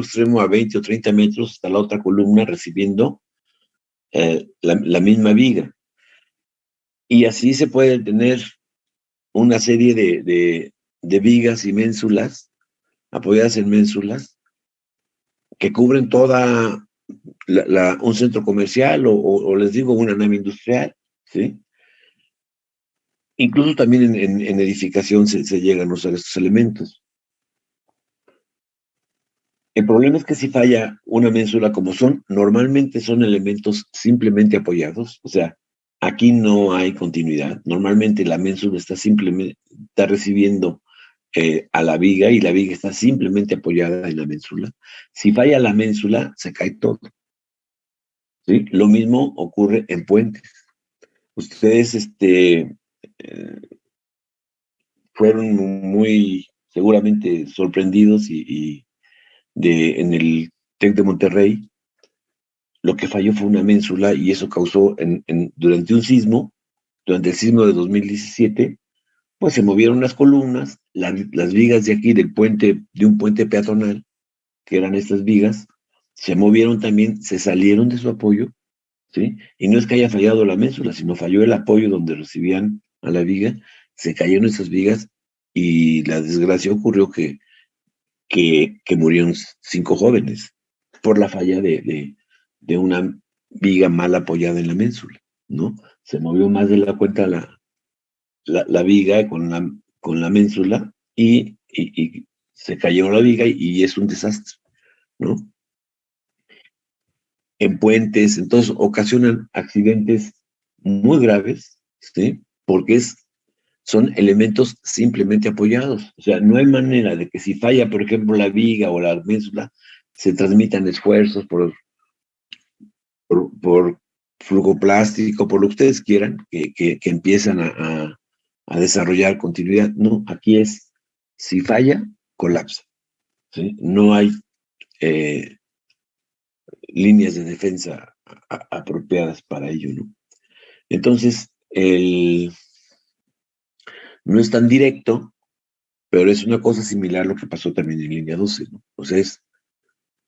extremo a 20 o 30 metros está la otra columna recibiendo la misma viga. Y así se puede tener una serie de vigas y ménsulas, apoyadas en ménsulas, que cubren toda un centro comercial o les digo, una nave industrial, ¿sí? Incluso también en edificación se llegan a usar estos elementos. El problema es que si falla una ménsula, como normalmente son elementos simplemente apoyados, o sea, aquí no hay continuidad. Normalmente la ménsula está recibiendo a la viga y la viga está simplemente apoyada en la ménsula. Si falla la ménsula, se cae todo, ¿sí? Lo mismo ocurre en puentes. Ustedes fueron muy seguramente sorprendidos en el TEC de Monterrey. Lo que falló fue una ménsula y eso causó durante el sismo de 2017, pues se movieron las columnas, las vigas de aquí de un puente peatonal, que eran estas vigas, se movieron también, se salieron de su apoyo, ¿sí? Y no es que haya fallado la ménsula, sino falló el apoyo donde recibían a la viga, se cayeron esas vigas y la desgracia ocurrió que murieron 5 jóvenes por la falla de una viga mal apoyada en la ménsula, ¿no? Se movió más de la cuenta la viga con la ménsula y se cayó la viga y es un desastre, ¿no? En puentes, entonces ocasionan accidentes muy graves, ¿sí? Porque son elementos simplemente apoyados. O sea, no hay manera de que si falla, por ejemplo, la viga o la ménsula, se transmitan esfuerzos por flujo plástico, por lo que ustedes quieran, que empiezan a desarrollar continuidad. No, aquí si falla, colapsa, ¿sí? No hay líneas de defensa apropiadas para ello, ¿no? Entonces, no es tan directo, pero es una cosa similar a lo que pasó también en línea 12, ¿no? O sea,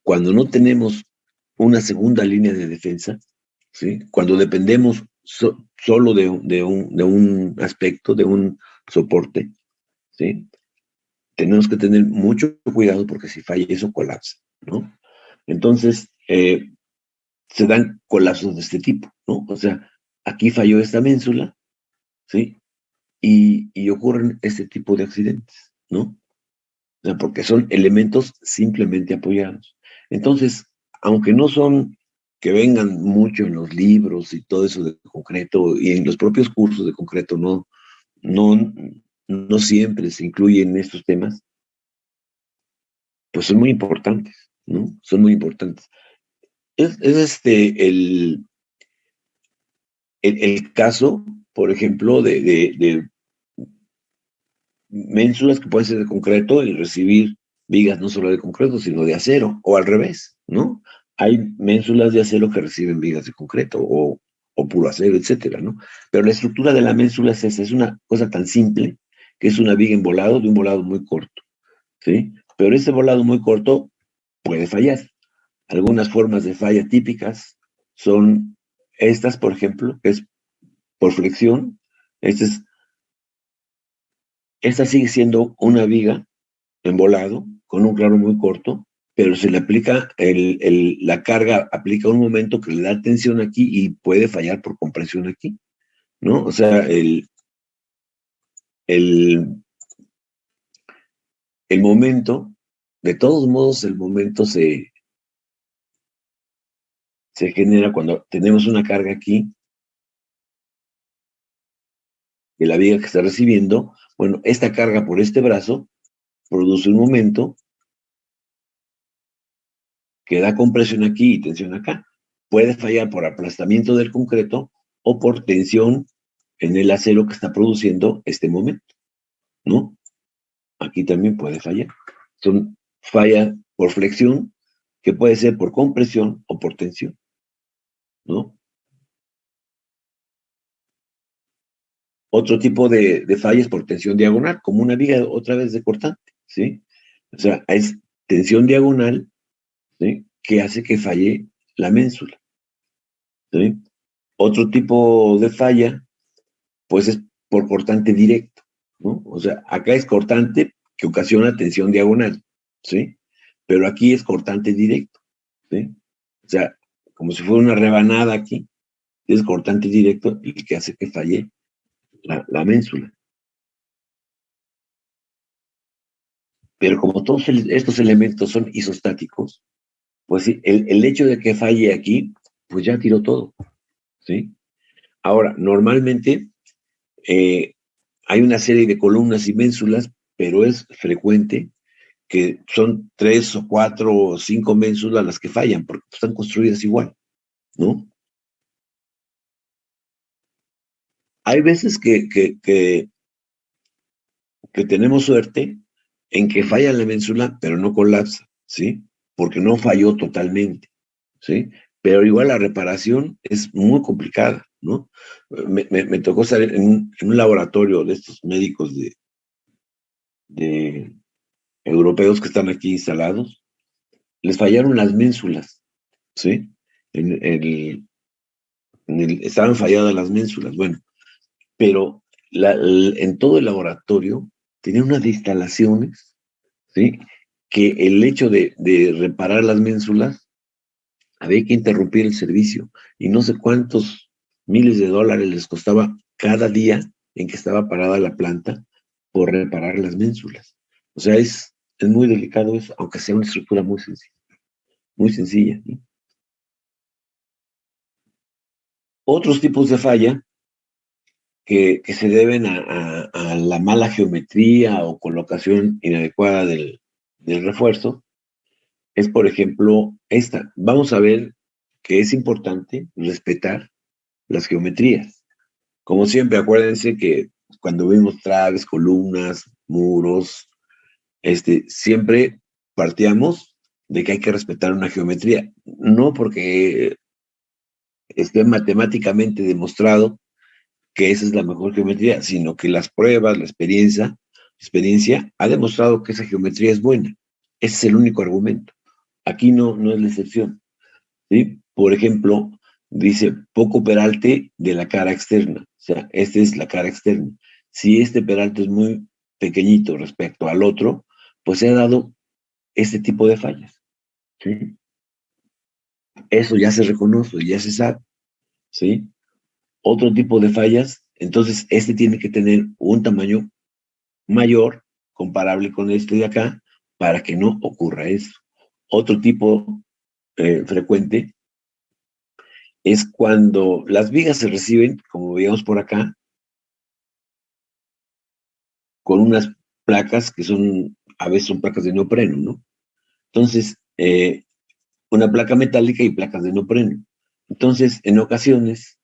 cuando no tenemos una segunda línea de defensa, ¿sí? Cuando dependemos solo de un aspecto, de un soporte, ¿sí? Tenemos que tener mucho cuidado porque si falla eso colapsa, ¿no? Entonces, se dan colapsos de este tipo, ¿no? O sea, aquí falló esta ménsula, ¿sí? Y ocurren este tipo de accidentes, ¿no? O sea, porque son elementos simplemente apoyados. Entonces, aunque no son que vengan mucho en los libros y todo eso de concreto, y en los propios cursos de concreto no, no siempre se incluyen estos temas, pues son muy importantes, ¿no? Son muy importantes. Es el caso, por ejemplo, de ménsulas que pueden ser de concreto y recibir vigas no solo de concreto, sino de acero, o al revés, ¿no? Hay ménsulas de acero que reciben vigas de concreto o puro acero, etcétera, ¿no? Pero la estructura de la ménsula es una cosa tan simple que es una viga de un volado muy corto, ¿sí? Pero ese volado muy corto puede fallar. Algunas formas de falla típicas son estas, por ejemplo, que es por flexión. Esta sigue siendo una viga en volado, con un claro muy corto, pero se le aplica, la carga aplica un momento que le da tensión aquí y puede fallar por compresión aquí, ¿no? O sea, el, el momento, de todos modos, el momento se genera cuando tenemos una carga aquí, de la viga que está recibiendo. Bueno, esta carga por este brazo produce un momento que da compresión aquí y tensión acá. Puede fallar por aplastamiento del concreto o por tensión en el acero que está produciendo este momento, ¿no? Aquí también puede fallar. Falla por flexión, que puede ser por compresión o por tensión, ¿no? Otro tipo de fallas por tensión diagonal, como una viga otra vez de cortante, ¿sí? O sea, es tensión diagonal ¿sí? Que hace que falle la ménsula, ¿sí? Otro tipo de falla, pues es por cortante directo, ¿no? O sea, acá es cortante que ocasiona tensión diagonal, ¿sí? Pero aquí es cortante directo, ¿sí? O sea, como si fuera una rebanada aquí, es cortante directo el que hace que falle la ménsula. Pero como todos estos elementos son isostáticos, pues sí, el hecho de que falle aquí, pues ya tiró todo, ¿sí? Ahora, normalmente eh, hay una serie de columnas y ménsulas, pero es frecuente que son 3 o 4 o 5 ménsulas las que fallan, porque están construidas igual, ¿no? Hay veces que tenemos suerte en que falla la ménsula, pero no colapsa, ¿sí? Porque no falló totalmente, ¿sí? Pero igual la reparación es muy complicada, ¿no? Me tocó salir en un laboratorio de estos médicos de europeos que están aquí instalados, les fallaron las ménsulas, ¿sí? En el, estaban falladas las ménsulas, bueno, pero en todo el laboratorio tenía unas instalaciones, ¿sí? Que el hecho de reparar las ménsulas había que interrumpir el servicio y no sé cuántos miles de dólares les costaba cada día en que estaba parada la planta por reparar las ménsulas. O sea, es muy delicado eso, aunque sea una estructura muy sencilla, muy sencilla, ¿no? Otros tipos de falla que se deben a la mala geometría o colocación inadecuada del refuerzo es, por ejemplo, esta. Vamos a ver que es importante respetar las geometrías. Como siempre, acuérdense que cuando vimos traves, columnas, muros, siempre partíamos de que hay que respetar una geometría, no porque esté matemáticamente demostrado que esa es la mejor geometría, sino que las pruebas, la experiencia ha demostrado que esa geometría es buena. Ese es el único argumento. Aquí no es la excepción, ¿sí? Por ejemplo, dice poco peralte de la cara externa. O sea, esta es la cara externa. Si este peralte es muy pequeñito respecto al otro, pues se ha dado este tipo de fallas, ¿sí? Eso ya se reconoce, ya se sabe, ¿sí? Otro tipo de fallas, entonces tiene que tener un tamaño mayor, comparable con este de acá, para que no ocurra eso. Otro tipo frecuente es cuando las vigas se reciben, como veíamos por acá, con unas placas que a veces son placas de neopreno, ¿no? Entonces, una placa metálica y placas de neopreno. Entonces, en ocasiones,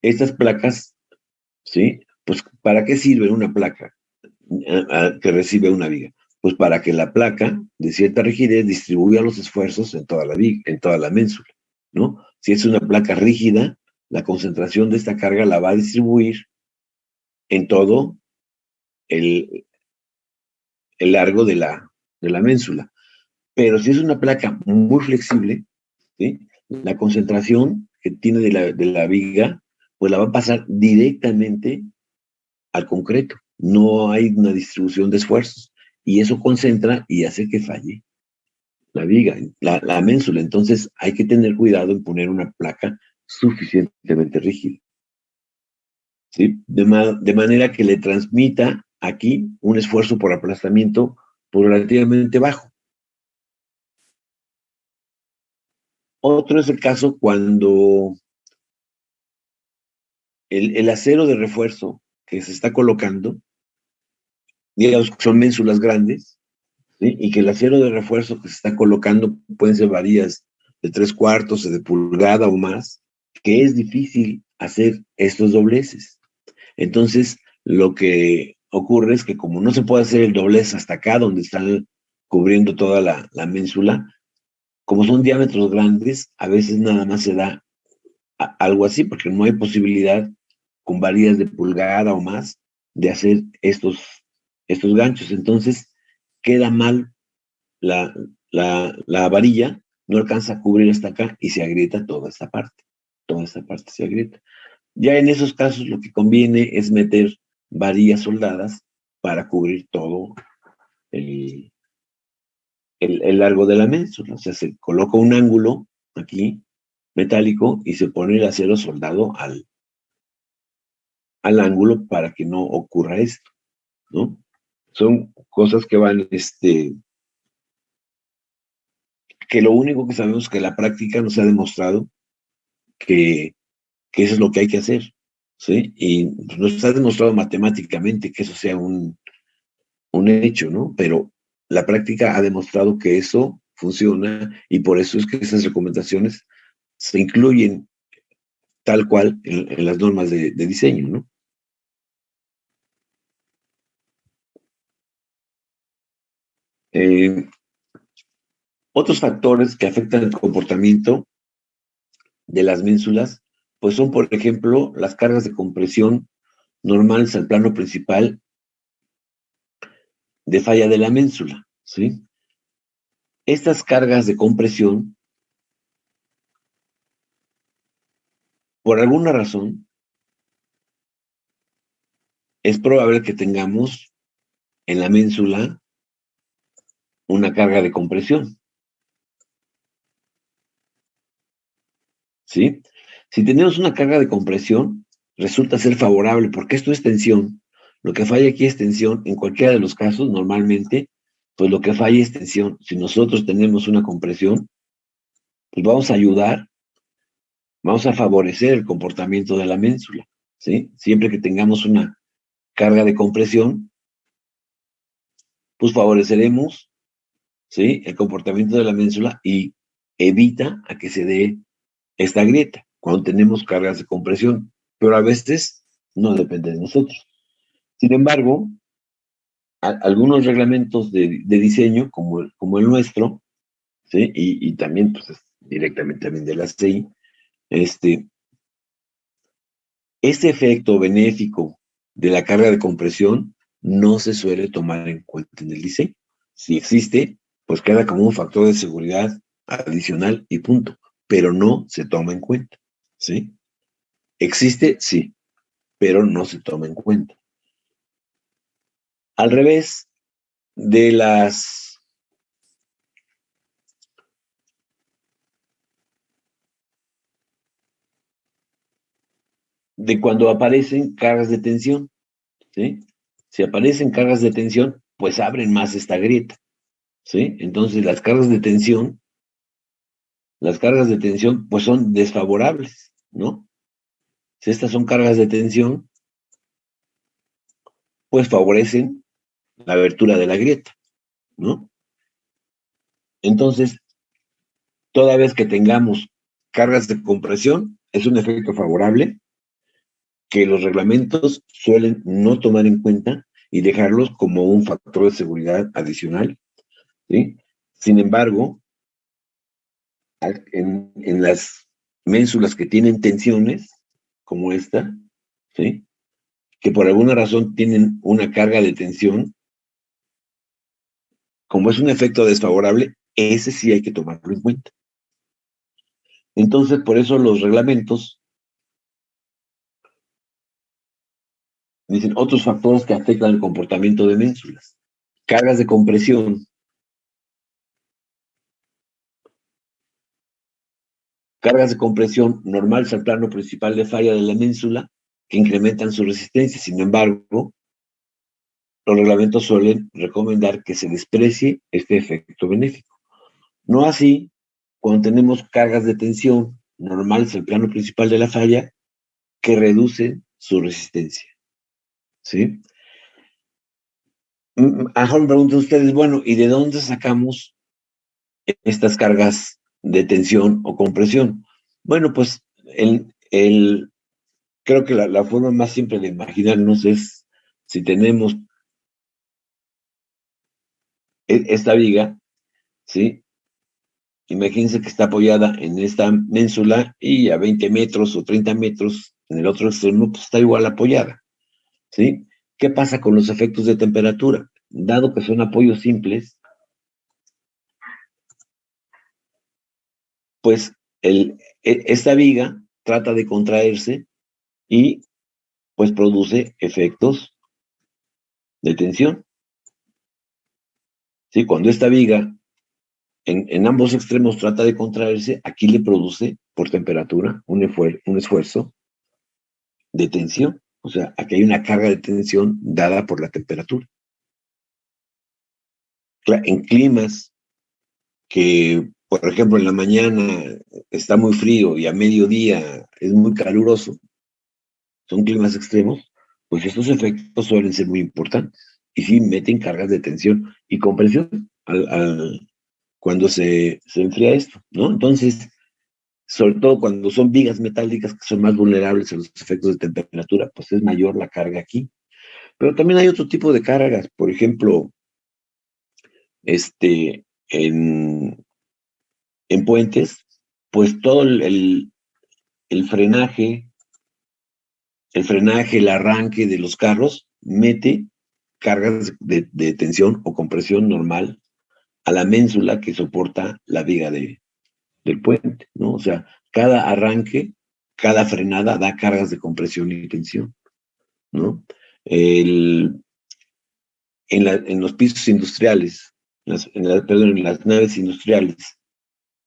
estas placas, ¿sí? Pues, ¿para qué sirve una placa que recibe una viga? Pues para que la placa de cierta rigidez distribuya los esfuerzos en toda la viga, en toda la ménsula, ¿no? Si es una placa rígida, la concentración de esta carga la va a distribuir en todo el, el largo de la ménsula. Pero si es una placa muy flexible, ¿sí? La concentración que tiene de la viga, pues la va a pasar directamente al concreto. No hay una distribución de esfuerzos. Y eso concentra y hace que falle la viga, la ménsula. Entonces hay que tener cuidado en poner una placa suficientemente rígida, ¿sí? De manera que le transmita aquí un esfuerzo por aplastamiento relativamente bajo. Otro es el caso cuando el acero de refuerzo que se está colocando, digamos que son ménsulas grandes, ¿sí? Y que el acero de refuerzo que se está colocando pueden ser varillas de 3/4 de pulgada o más, que es difícil hacer estos dobleces. Entonces, lo que ocurre es que como no se puede hacer el doblez hasta acá, donde están cubriendo toda la ménsula, como son diámetros grandes, a veces nada más se da algo así, porque no hay posibilidad con varillas de pulgada o más de hacer estos ganchos. Entonces, queda mal la varilla, no alcanza a cubrir hasta acá y se agrieta toda esta parte. Toda esta parte se agrieta. Ya en esos casos lo que conviene es meter varillas soldadas para cubrir todo el largo de la ménsula. O sea, se coloca un ángulo aquí metálico y se pone el acero soldado al ángulo para que no ocurra esto, ¿no? Son cosas que van, que lo único que sabemos que la práctica nos ha demostrado que eso es lo que hay que hacer, ¿sí? Y nos ha demostrado matemáticamente que eso sea un hecho, ¿no? Pero la práctica ha demostrado que eso funciona y por eso es que esas recomendaciones se incluyen tal cual en las normas de diseño, ¿no? Otros factores que afectan el comportamiento de las ménsulas, pues son, por ejemplo, las cargas de compresión normales al plano principal de falla de la ménsula, ¿sí? Estas cargas de compresión, por alguna razón, es probable que tengamos en la ménsula una carga de compresión, ¿sí? Si tenemos una carga de compresión, resulta ser favorable porque esto es tensión. Lo que falla aquí es tensión. En cualquiera de los casos, normalmente, pues lo que falla es tensión. Si nosotros tenemos una compresión, pues vamos a ayudar, vamos a favorecer el comportamiento de la ménsula, ¿sí? Siempre que tengamos una carga de compresión, pues favoreceremos, ¿sí?, el comportamiento de la ménsula y evita a que se dé esta grieta cuando tenemos cargas de compresión, pero a veces no depende de nosotros. Sin embargo, algunos reglamentos de diseño, como el nuestro, ¿sí?, y también pues, directamente también de la CI, este efecto benéfico de la carga de compresión no se suele tomar en cuenta en el diseño. Si existe, pues queda como un factor de seguridad adicional y punto, pero no se toma en cuenta, ¿sí? Existe, sí, pero no se toma en cuenta. Al revés de cuando aparecen cargas de tensión, ¿sí? Si aparecen cargas de tensión, pues abren más esta grieta, ¿sí? Entonces las cargas de tensión, pues son desfavorables, ¿no? Si estas son cargas de tensión, pues favorecen la abertura de la grieta, ¿no? Entonces, toda vez que tengamos cargas de compresión, es un efecto favorable que los reglamentos suelen no tomar en cuenta y dejarlos como un factor de seguridad adicional, ¿sí? Sin embargo, en las ménsulas que tienen tensiones, como esta, ¿sí?, que por alguna razón tienen una carga de tensión, como es un efecto desfavorable, ese sí hay que tomarlo en cuenta. Entonces, por eso los reglamentos dicen otros factores que afectan el comportamiento de ménsulas. Cargas de compresión. Cargas de compresión normales al plano principal de falla de la ménsula que incrementan su resistencia. Sin embargo, los reglamentos suelen recomendar que se desprecie este efecto benéfico. No así cuando tenemos cargas de tensión normales al plano principal de la falla que reducen su resistencia, ¿sí? A lo mejor me preguntan ustedes, bueno, ¿y de dónde sacamos estas cargas de tensión o compresión? Bueno, pues creo que la forma más simple de imaginarnos es si tenemos esta viga, ¿sí? Imagínense que está apoyada en esta ménsula y a 20 metros o 30 metros en el otro extremo, pues está igual apoyada, ¿sí? ¿Qué pasa con los efectos de temperatura? Dado que son apoyos simples, pues esta viga trata de contraerse y pues produce efectos de tensión. ¿Sí? Cuando esta viga en ambos extremos trata de contraerse, aquí le produce por temperatura un esfuerzo de tensión. O sea, aquí hay una carga de tensión dada por la temperatura. En climas que, por ejemplo, en la mañana está muy frío y a mediodía es muy caluroso, son climas extremos, pues estos efectos suelen ser muy importantes. Y sí meten cargas de tensión y compresión cuando se enfría esto, ¿no? Entonces, sobre todo cuando son vigas metálicas que son más vulnerables a los efectos de temperatura, pues es mayor la carga aquí. Pero también hay otro tipo de cargas, por ejemplo, este, en puentes, pues todo el frenaje, el arranque de los carros, mete cargas de tensión o compresión normal a la ménsula que soporta la viga del puente, ¿no? O sea, cada arranque, cada frenada da cargas de compresión y tensión, ¿no? El, en los pisos industriales, perdón, en las naves industriales,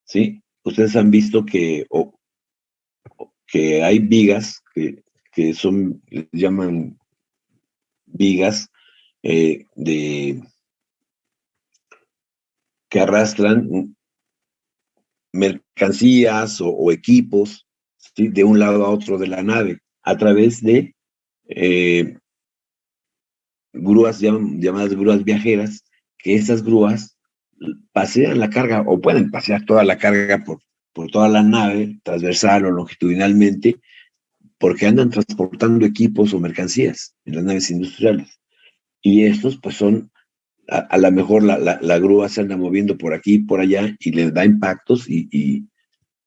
¿sí? Ustedes han visto que hay vigas que son, les llaman vigas que arrastran mercancías o equipos, ¿sí? De un lado a otro de la nave a través de eh, grúas llamadas grúas viajeras, que esas grúas pasean la carga o pueden pasear toda la carga por toda la nave, transversal o longitudinalmente, porque andan transportando equipos o mercancías en las naves industriales. Y estos pues son, a lo mejor la grúa se anda moviendo por aquí y por allá y les da impactos y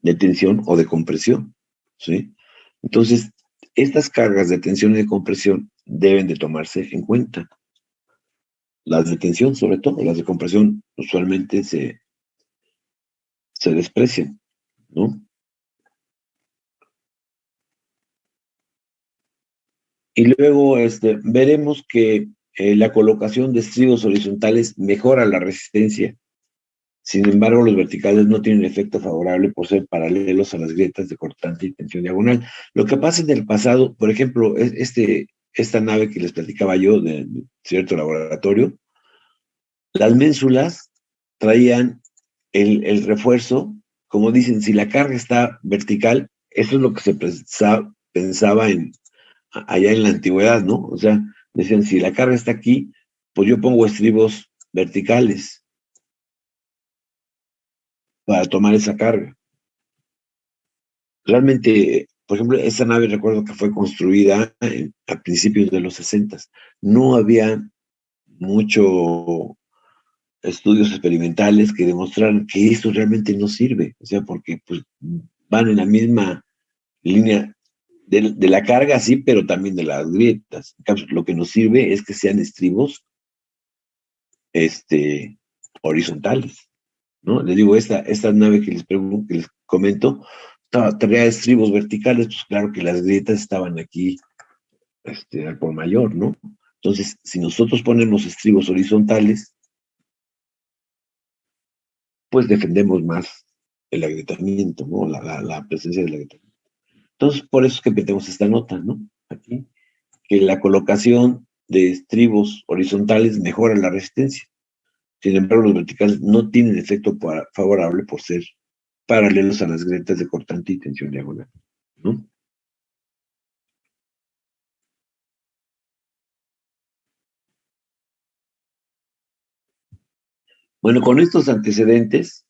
de tensión o de compresión, ¿sí? Entonces, estas cargas de tensión y de compresión deben de tomarse en cuenta. Las de tensión, sobre todo, las de compresión, usualmente se desprecian, ¿no? Y luego veremos que la colocación de estribos horizontales mejora la resistencia. Sin embargo, los verticales no tienen efecto favorable por ser paralelos a las grietas de cortante y tensión diagonal. Lo que pasa en el pasado, por ejemplo, esta nave que les platicaba yo de cierto laboratorio, las ménsulas traían el refuerzo, como dicen, si la carga está vertical, eso es lo que se pensaba allá en la antigüedad, ¿no? O sea, decían, si la carga está aquí, pues yo pongo estribos verticales para tomar esa carga. Realmente, por ejemplo, esa nave recuerdo que fue construida a principios de los 60. No había mucho estudios experimentales que demostraran que esto realmente no sirve, o sea, porque pues van en la misma línea de la carga, sí, pero también de las grietas. Lo que nos sirve es que sean estribos horizontales, ¿no? Les digo, esta nave que les comento, traía estribos verticales, pues claro que las grietas estaban aquí al por mayor, ¿no? Entonces, si nosotros ponemos estribos horizontales, pues defendemos más el agrietamiento, ¿no? La presencia del agrietamiento. Entonces, por eso es que metemos esta nota, ¿no? Aquí, que la colocación de estribos horizontales mejora la resistencia. Sin embargo, los verticales no tienen efecto favorable por ser paralelos a las grietas de cortante y tensión diagonal, ¿no? Bueno, con estos antecedentes,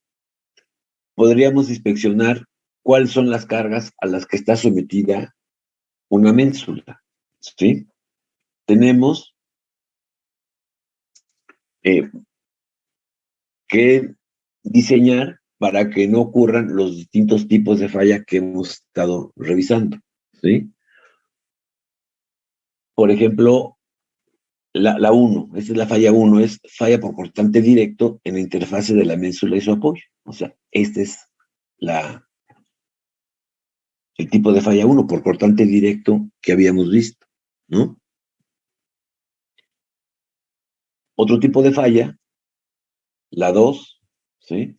podríamos inspeccionar cuáles son las cargas a las que está sometida una ménsula, ¿sí? Tenemos eh, que diseñar para que no ocurran los distintos tipos de falla que hemos estado revisando, ¿sí? Por ejemplo, La 1, esta es la falla 1, es falla por cortante directo en la interfase de la ménsula y su apoyo. O sea, este es el tipo de falla 1 por cortante directo que habíamos visto, ¿no? Otro tipo de falla, la 2, ¿sí?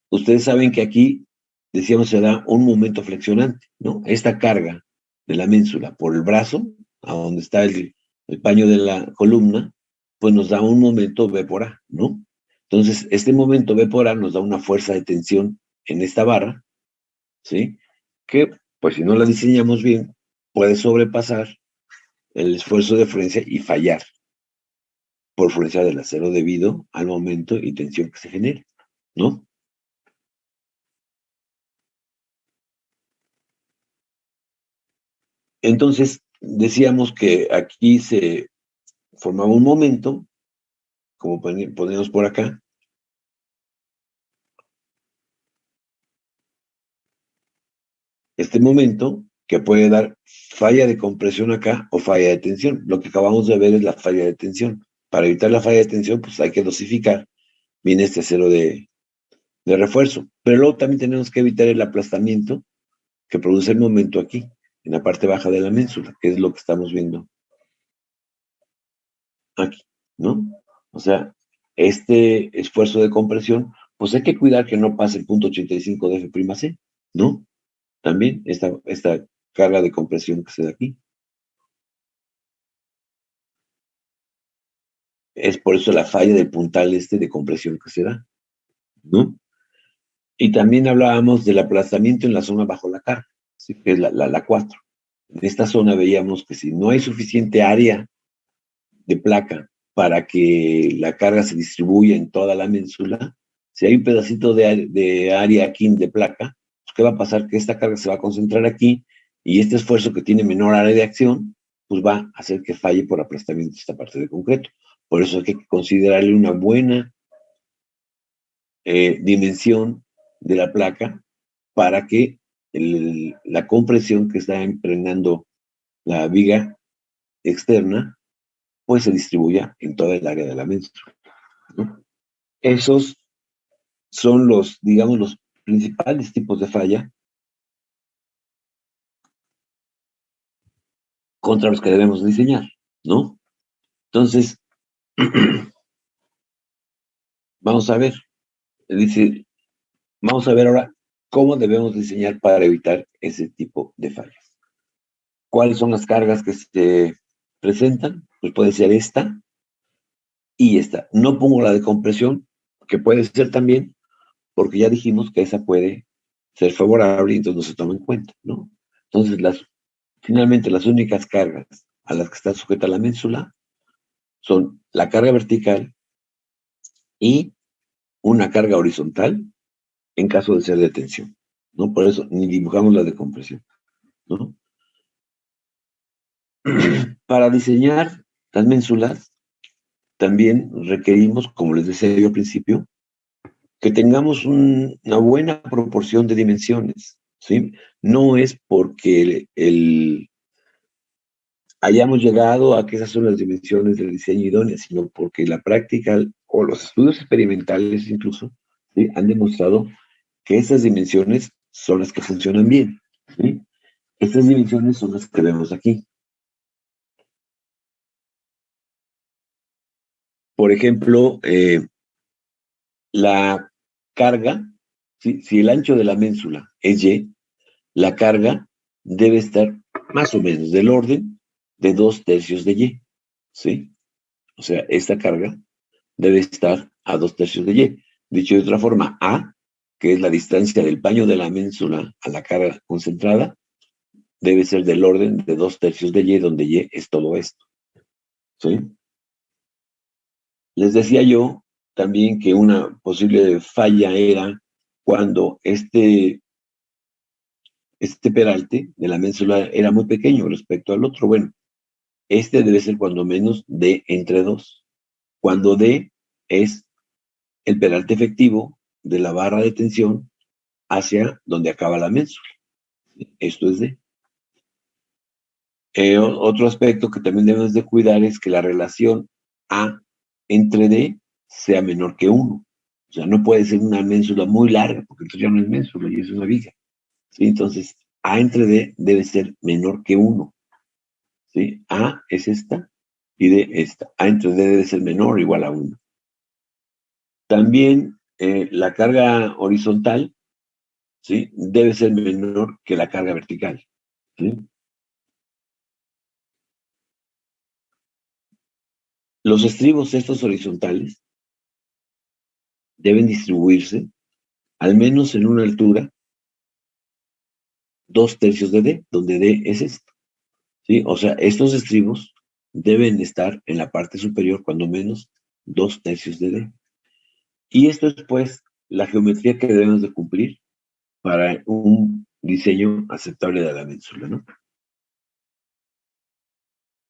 Ustedes saben que aquí, decíamos, se da un momento flexionante, ¿no? Esta carga de la ménsula por el brazo, a donde está el paño de la columna, pues nos da un momento B por A, ¿no? Entonces, este momento B por A nos da una fuerza de tensión en esta barra, ¿sí? Que, pues si no la diseñamos bien, puede sobrepasar el esfuerzo de frecuencia y fallar por fuerza del acero debido al momento y tensión que se genera, ¿no? Entonces, decíamos que aquí se formaba un momento, como ponemos por acá, este momento que puede dar falla de compresión acá o falla de tensión. Lo que acabamos de ver es la falla de tensión. Para evitar la falla de tensión, pues hay que dosificar bien este acero de refuerzo. Pero luego también tenemos que evitar el aplastamiento que produce el momento aquí, en la parte baja de la ménsula, que es lo que estamos viendo aquí, ¿no? O sea, este esfuerzo de compresión, pues hay que cuidar que no pase el punto 85 de F', ¿no? También esta carga de compresión que se da aquí. Es por eso la falla del puntal de compresión que se da, ¿no? Y también hablábamos del aplastamiento en la zona bajo la carga, ¿sí? Que es la 4. En esta zona veíamos que si no hay suficiente área de placa para que la carga se distribuya en toda la ménsula, si hay un pedacito de área aquí de placa, pues ¿qué va a pasar? Que esta carga se va a concentrar aquí y este esfuerzo que tiene menor área de acción, pues va a hacer que falle por aplastamiento esta parte de concreto. Por eso hay que considerarle una buena dimensión de la placa para que la compresión que está impregnando la viga externa pues se distribuya en toda el área de la ménsula, ¿no? Esos son los, digamos, los principales tipos de falla contra los que debemos diseñar, ¿no? Entonces, vamos a ver, dice, vamos a ver ahora cómo debemos diseñar para evitar ese tipo de fallas. ¿Cuáles son las cargas que se presentan? Pues puede ser esta y esta. No pongo la de compresión, que puede ser también, porque ya dijimos que esa puede ser favorable y entonces no se toma en cuenta, ¿no? Entonces, finalmente, las únicas cargas a las que está sujeta la ménsula son la carga vertical y una carga horizontal en caso de ser de tensión, ¿no? Por eso ni dibujamos la de compresión, ¿no? Para diseñar las ménsulas, también requerimos, como les decía yo al principio, que tengamos una buena proporción de dimensiones, ¿sí? No es porque hayamos llegado a que esas son las dimensiones del diseño idóneo, sino porque la práctica o los estudios experimentales incluso, ¿sí? Han demostrado que esas dimensiones son las que funcionan bien, ¿sí? Estas dimensiones son las que vemos aquí. Por ejemplo, la carga, ¿sí? Si el ancho de la ménsula es Y, la carga debe estar más o menos del orden de 2/3 de Y, ¿sí? O sea, esta carga debe estar a 2/3 de Y. Dicho de otra forma, A, que es la distancia del paño de la ménsula a la carga concentrada, debe ser del orden de 2/3 de Y, donde Y es todo esto, ¿sí? Les decía yo también que una posible falla era cuando este peralte de la ménsula era muy pequeño respecto al otro. Bueno, este debe ser cuando menos D entre 2. Cuando D es el peralte efectivo de la barra de tensión hacia donde acaba la ménsula. Esto es D. Otro aspecto que también debemos de cuidar es que la relación A entre D sea menor que 1. O sea, no puede ser una ménsula muy larga, porque entonces ya no es ménsula y es una viga. ¿Sí? Entonces, A entre D debe ser menor que 1. ¿Sí? A es esta y D esta. A entre D debe ser menor o igual a 1. También la carga horizontal, ¿sí? Debe ser menor que la carga vertical. ¿Sí? Los estribos estos horizontales deben distribuirse al menos en una altura 2/3 de D, donde D es esto. ¿Sí? O sea, estos estribos deben estar en la parte superior, cuando menos 2/3 de D. Y esto es, pues, la geometría que debemos de cumplir para un diseño aceptable de la ménsula, ¿no?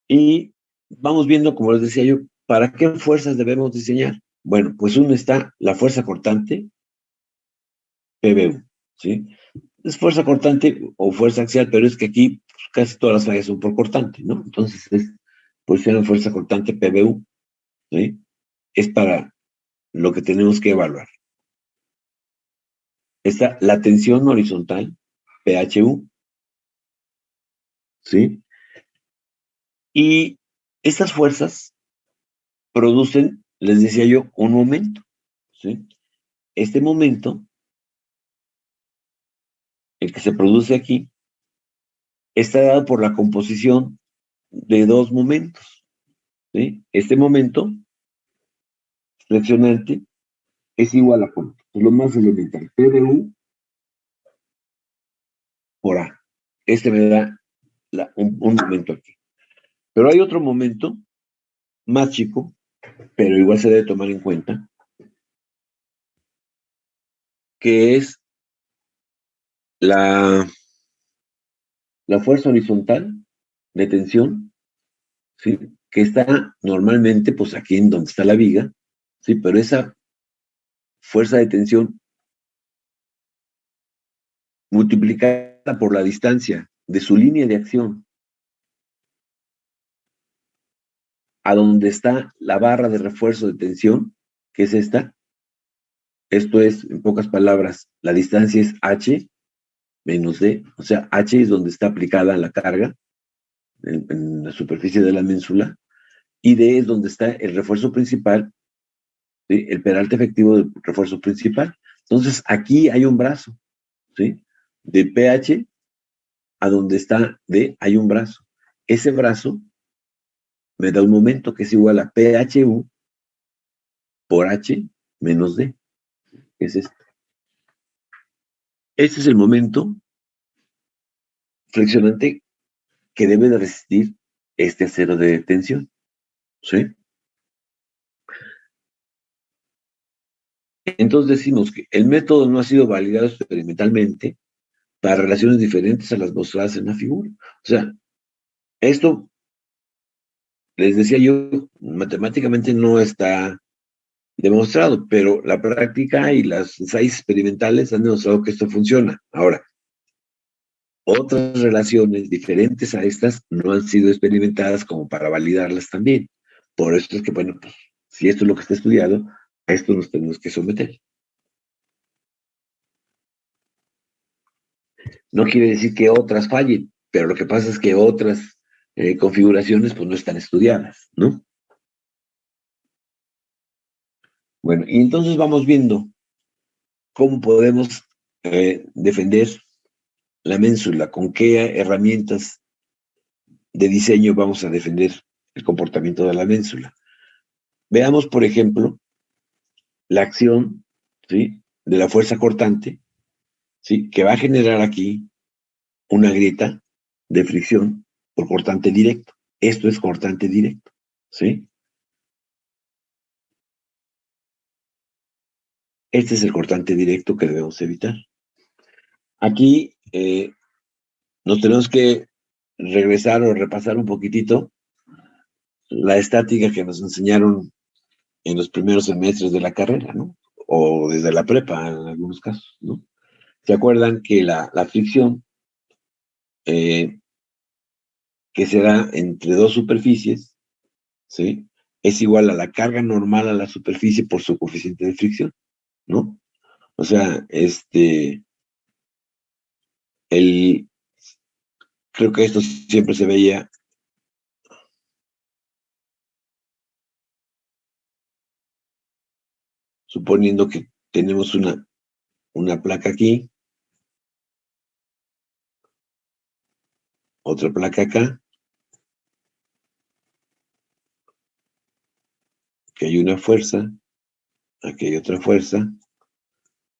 Y vamos viendo, como les decía yo, ¿para qué fuerzas debemos diseñar? Bueno, pues uno está la fuerza cortante, PBU, ¿sí? Es fuerza cortante o fuerza axial, pero es que aquí pues, casi todas las fallas son por cortante, ¿no? Entonces, posición de fuerza cortante, PBU, ¿sí? Es para lo que tenemos que evaluar. Está la tensión horizontal, PHU, ¿sí? Y estas fuerzas producen, les decía yo, un momento, ¿sí? Este momento, el que se produce aquí, está dado por la composición de dos momentos, ¿sí? Este momento flexionante es igual a cuánto, pues lo más elemental, PDU por A. Este me da un momento aquí. Pero hay otro momento más chico, pero igual se debe tomar en cuenta, que es la, la fuerza horizontal de tensión, ¿sí? Que está normalmente pues aquí en donde está la viga, ¿sí? Pero esa fuerza de tensión multiplicada por la distancia de su línea de acción a donde está la barra de refuerzo de tensión, que es esta. Esto es, en pocas palabras, la distancia es H menos D, o sea, H es donde está aplicada la carga en la superficie de la ménsula, y D es donde está el refuerzo principal, ¿sí? El peralte efectivo del refuerzo principal. Entonces, aquí hay un brazo, ¿sí? De PH a donde está D hay un brazo. Ese brazo me da un momento que es igual a PHU por H menos D, que es este. Este es el momento flexionante que debe de resistir este acero de tensión, ¿sí? Entonces decimos que el método no ha sido validado experimentalmente para relaciones diferentes a las mostradas en la figura. O sea, esto, les decía yo, matemáticamente no está demostrado, pero la práctica y las ensayos experimentales han demostrado que esto funciona. Ahora, otras relaciones diferentes a estas no han sido experimentadas como para validarlas también. Por eso es que, bueno, pues, si esto es lo que está estudiado, a esto nos tenemos que someter. No quiere decir que otras fallen, pero lo que pasa es que otras configuraciones pues no están estudiadas, ¿no? Bueno, y entonces vamos viendo cómo podemos defender la ménsula, con qué herramientas de diseño vamos a defender el comportamiento de la ménsula. Veamos, por ejemplo, la acción, ¿sí? De la fuerza cortante, ¿sí? Que va a generar aquí una grieta de fricción por cortante directo. Esto es cortante directo, ¿sí? Este es el cortante directo que debemos evitar. Aquí nos tenemos que regresar o repasar un poquitito la estática que nos enseñaron en los primeros semestres de la carrera, ¿no? O desde la prepa en algunos casos, ¿no? ¿Se acuerdan que la fricción que se da entre dos superficies, ¿sí? Es igual a la carga normal a la superficie por su coeficiente de fricción, ¿no? O sea, creo que esto siempre se veía suponiendo que tenemos una placa aquí, otra placa acá, que hay una fuerza, aquí hay otra fuerza,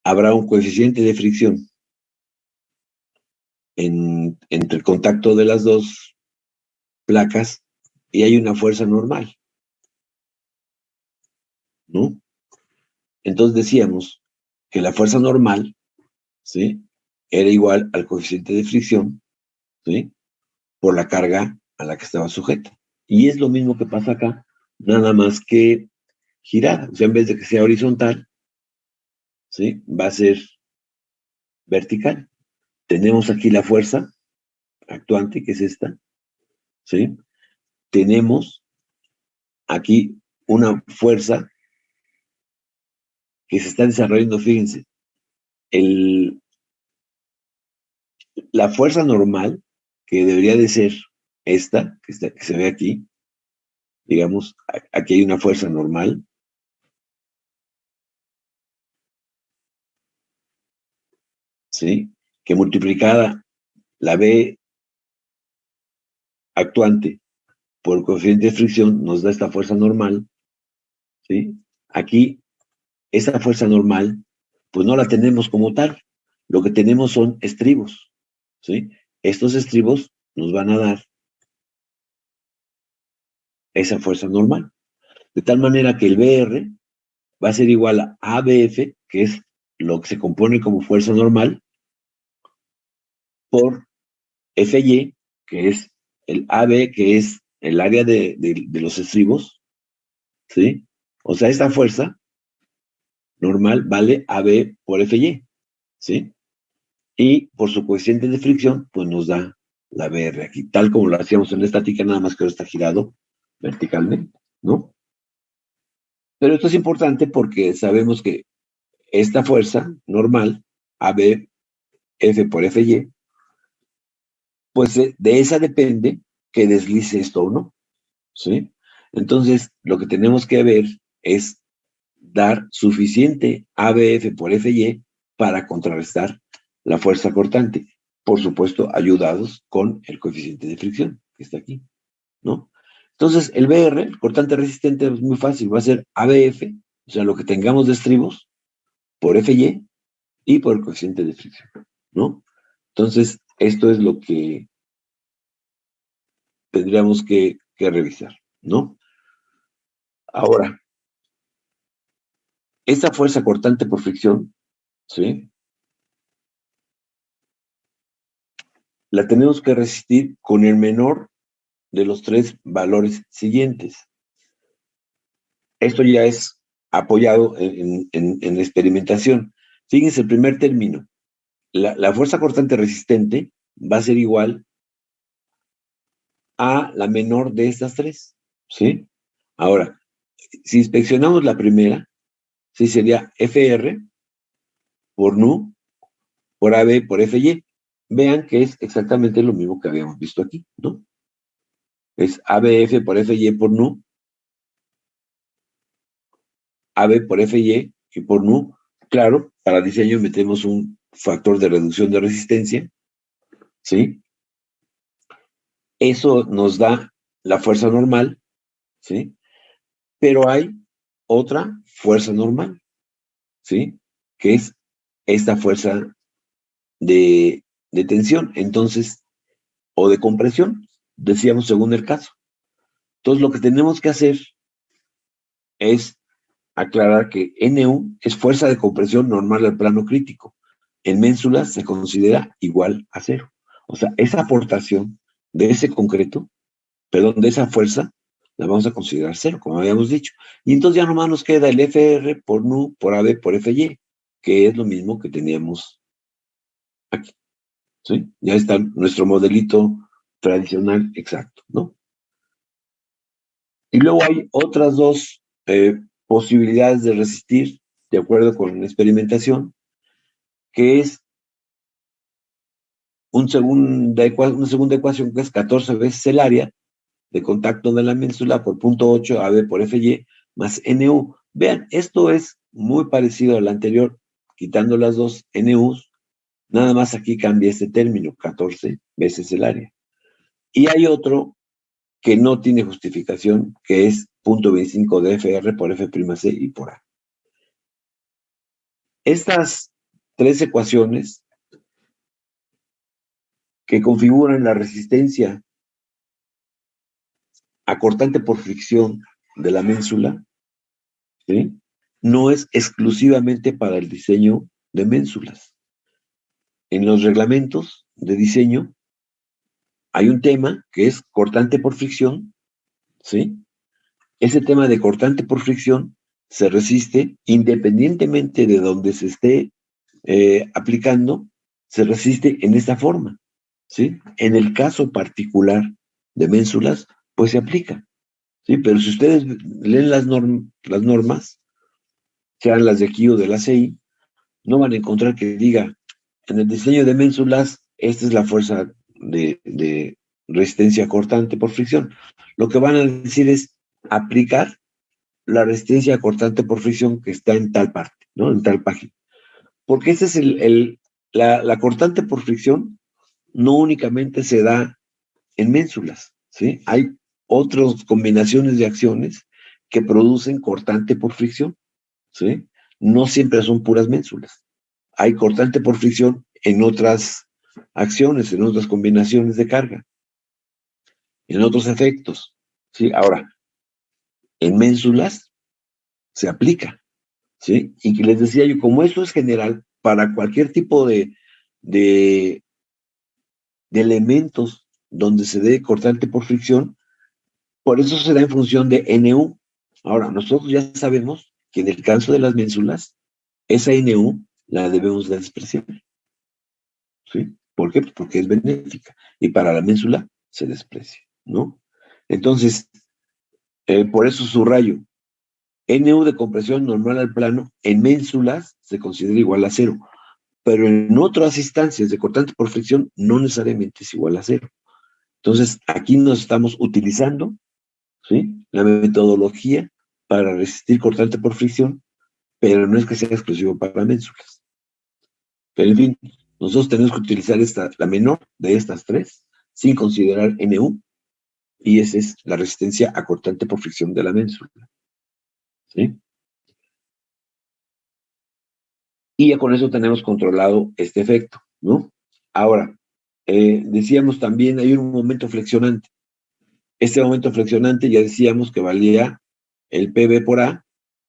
habrá un coeficiente de fricción entre el contacto de las dos placas y hay una fuerza normal, ¿no? Entonces decíamos que la fuerza normal, ¿sí? Era igual al coeficiente de fricción, ¿sí? Por la carga a la que estaba sujeta. Y es lo mismo que pasa acá, nada más que girada. O sea, en vez de que sea horizontal, ¿sí? Va a ser vertical. Tenemos aquí la fuerza actuante, que es esta, ¿sí? Tenemos aquí una fuerza que se está desarrollando, fíjense, la fuerza normal, que debería de ser esta, que se ve aquí, digamos, aquí hay una fuerza normal, ¿sí? Que multiplicada la B actuante por el coeficiente de fricción nos da esta fuerza normal, ¿sí? Aquí, esta fuerza normal, pues no la tenemos como tal. Lo que tenemos son estribos, ¿sí? Estos estribos nos van a dar esa fuerza normal. De tal manera que el BR va a ser igual a ABF, que es lo que se compone como fuerza normal, por FY, que es el AB, que es el área de los estribos, ¿sí? O sea, esta fuerza normal vale AB por FY, ¿sí? Y por su coeficiente de fricción, pues nos da la BR aquí, tal como lo hacíamos en la estática, nada más que ahora está girado verticalmente, ¿no? Pero esto es importante porque sabemos que esta fuerza normal, AB, F por FY, pues de esa depende que deslice esto o no, ¿sí? Entonces, lo que tenemos que ver es dar suficiente ABF por FY para contrarrestar la fuerza cortante. Por supuesto, ayudados con el coeficiente de fricción, que está aquí, ¿no? Entonces, el BR, el cortante resistente, es muy fácil, va a ser ABF, o sea, lo que tengamos de estribos, por FY y por el coeficiente de fricción, ¿no? Entonces, esto es lo que tendríamos que revisar, ¿no? Ahora, esa fuerza cortante por fricción, ¿sí? La tenemos que resistir con el menor de los tres valores siguientes. Esto ya es apoyado en experimentación. Fíjense el primer término. La fuerza cortante resistente va a ser igual a la menor de estas tres, ¿sí? Ahora, si inspeccionamos la primera, sí sería FR por NU por AB por FY. Vean que es exactamente lo mismo que habíamos visto aquí, ¿no? Es ABF por FY por NU, AB por FY y por NU. Claro, para diseño metemos un factor de reducción de resistencia, ¿sí? Eso nos da la fuerza normal, ¿sí? Pero hay otra fuerza normal, ¿sí? Que es esta fuerza de tensión, entonces, o de compresión, decíamos según el caso. Entonces, lo que tenemos que hacer es aclarar que NU es fuerza de compresión normal al plano crítico. En ménsulas se considera igual a cero. O sea, esa aportación de ese concreto, perdón, de esa fuerza, la vamos a considerar cero, como habíamos dicho. Y entonces ya nomás nos queda el FR por NU, por AB, por FY, que es lo mismo que teníamos aquí, ¿sí? Ya está nuestro modelito tradicional exacto, ¿no? Y luego hay otras dos posibilidades de resistir, de acuerdo con la experimentación, que es una segunda ecuación que es 14 veces el área de contacto de la médula por 0.8 AB por FY más NU. Vean, esto es muy parecido al anterior, quitando las dos NUs, nada más aquí cambia este término, 14 veces el área. Y hay otro que no tiene justificación, que es 0.25 de FR por F'C y por A. Estas tres ecuaciones que configuran la resistencia acortante por fricción de la médula, ¿sí?, no es exclusivamente para el diseño de médulas. En los reglamentos de diseño hay un tema que es cortante por fricción, ¿sí? Ese tema de cortante por fricción se resiste independientemente de donde se esté aplicando, se resiste en esta forma, ¿sí? En el caso particular de médulas, pues se aplica, ¿sí? Pero si ustedes leen las normas, sean las de aquí o de la CI, no van a encontrar que diga, en el diseño de médulas, esta es la fuerza de resistencia cortante por fricción. Lo que van a decir es aplicar la resistencia cortante por fricción que está en tal parte, ¿no? En tal página. Porque esa es la cortante por fricción no únicamente se da en médulas, ¿sí? Hay otras combinaciones de acciones que producen cortante por fricción, ¿sí? No siempre son puras médulas. Hay cortante por fricción en otras acciones, en otras combinaciones de carga, en otros efectos, ¿sí? Ahora, en médulas se aplica, ¿sí? Y que les decía yo, como esto es general para cualquier tipo de elementos donde se dé cortante por fricción, por eso se da en función de NU. Ahora, nosotros ya sabemos que en el caso de las médulas, esa NU la debemos de despreciar, ¿sí? ¿Por qué? Porque es benéfica. Y para la médula se desprecia, ¿no? Entonces, por eso subrayo, NU de compresión normal al plano en médulas se considera igual a cero, pero en otras instancias de cortante por fricción no necesariamente es igual a cero. Entonces, aquí nos estamos utilizando, ¿sí?, la metodología para resistir cortante por fricción, pero no es que sea exclusivo para médulas. Pero en fin, nosotros tenemos que utilizar la menor de estas tres, sin considerar NU, y esa es la resistencia a cortante por fricción de la médula, ¿sí? Y ya con eso tenemos controlado este efecto, ¿no? Ahora, decíamos también, hay un momento flexionante. Este momento flexionante ya decíamos que valía el PB por A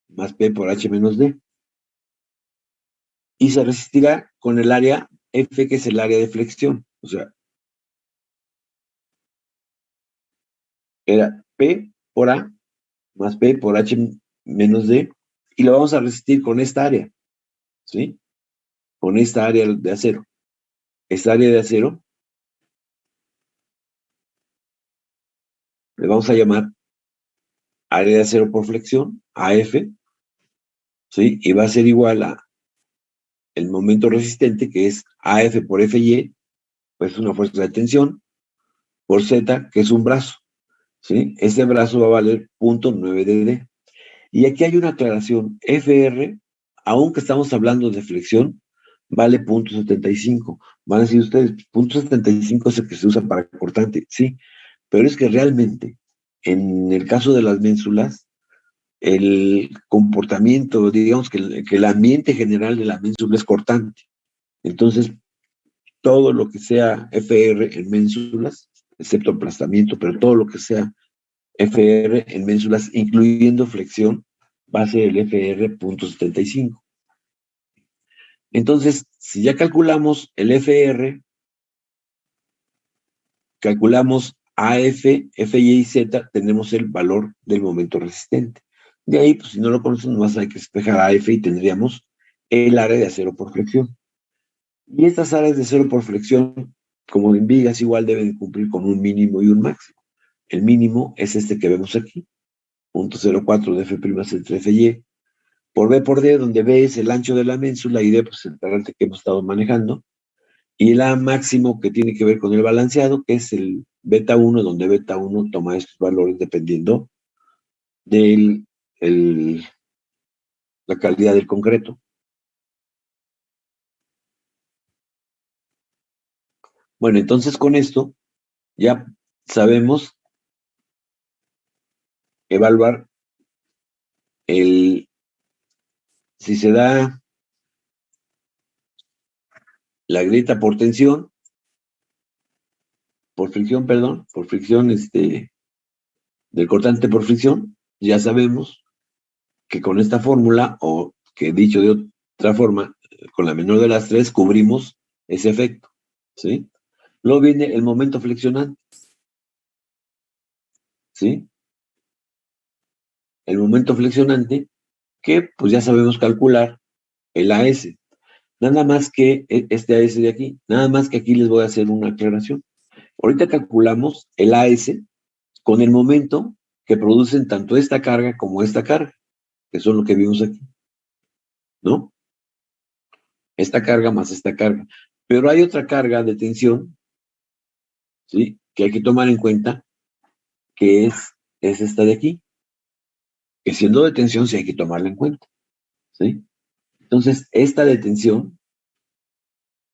más P por H menos D. Y se resistirá con el área F, que es el área de flexión. O sea, era P por A más P por H menos D, y lo vamos a resistir con esta área, ¿sí? Con esta área de acero. Esta área de acero le vamos a llamar área de acero por flexión, AF, ¿sí? Y va a ser igual a el momento resistente, que es AF por FY, pues una fuerza de tensión, por Z, que es un brazo, ¿sí? Ese brazo va a valer 0.9 dd. Y aquí hay una aclaración, FR, aunque estamos hablando de flexión, vale 0.75. Van a decir ustedes, 0.75 es el que se usa para cortante, sí, pero es que realmente, en el caso de las médulas, el comportamiento, digamos que el ambiente general de la médula es cortante. Entonces, todo lo que sea FR en médulas, excepto aplastamiento, pero todo lo que sea FR en médulas, incluyendo flexión, va a ser el FR 0.75. Entonces, si ya calculamos el FR, calculamos AF, FY y Z, tenemos el valor del momento resistente. De ahí, pues si no lo conocemos, nomás hay que despejar AF y tendríamos el área de acero por flexión. Y estas áreas de acero por flexión como en vigas igual debe de cumplir con un mínimo y un máximo. El mínimo es este que vemos aquí, 0.04 de F' entre Fy por B por D, donde B es el ancho de la ménsula y D pues el talante que hemos estado manejando, y el A máximo que tiene que ver con el balanceado, que es el beta 1, donde beta 1 toma estos valores dependiendo de la calidad del concreto. Bueno, entonces con esto ya sabemos evaluar si se da la grieta por tensión, por fricción, perdón, por fricción del cortante por fricción, ya sabemos que con esta fórmula, o que dicho de otra forma, con la menor de las tres, cubrimos ese efecto, ¿sí? Luego viene el momento flexionante, ¿sí? El momento flexionante, que pues ya sabemos calcular el AS. Nada más que este AS de aquí, nada más que aquí les voy a hacer una aclaración. Ahorita calculamos el AS con el momento que producen tanto esta carga como esta carga, que son lo que vimos aquí, ¿no? Esta carga más esta carga. Pero hay otra carga de tensión, ¿sí? Que hay que tomar en cuenta, que es esta de aquí, que siendo de tensión sí hay que tomarla en cuenta, ¿sí? Entonces, esta de tensión,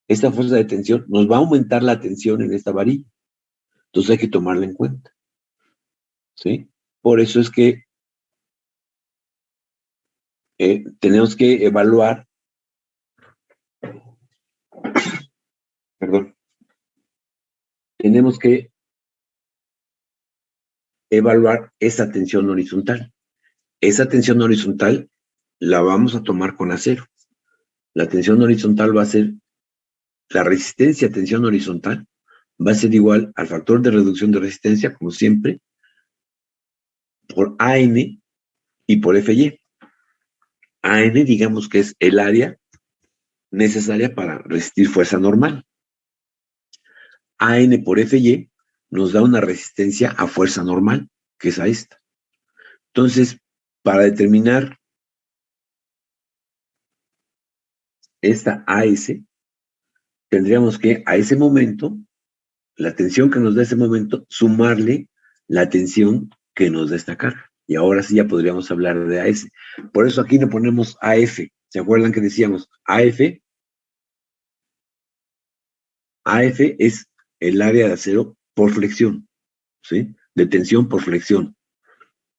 esta fuerza de tensión, nos va a aumentar la tensión en esta varilla. Entonces hay que tomarla en cuenta, ¿sí? Por eso es que tenemos que evaluar, perdón, tenemos que evaluar esa tensión horizontal. Esa tensión horizontal la vamos a tomar con acero. La tensión horizontal va a ser, la resistencia a tensión horizontal va a ser igual al factor de reducción de resistencia, como siempre, por AN y por FY. AN, digamos que es el área necesaria para resistir fuerza normal. AN por FY nos da una resistencia a fuerza normal, que es a esta. Entonces, para determinar esta AS, tendríamos que a ese momento, la tensión que nos da ese momento, sumarle la tensión que nos da esta carga. Y ahora sí ya podríamos hablar de AS. Por eso aquí le ponemos AF. ¿Se acuerdan que decíamos AF? AF es el área de acero por flexión, ¿sí? De tensión por flexión.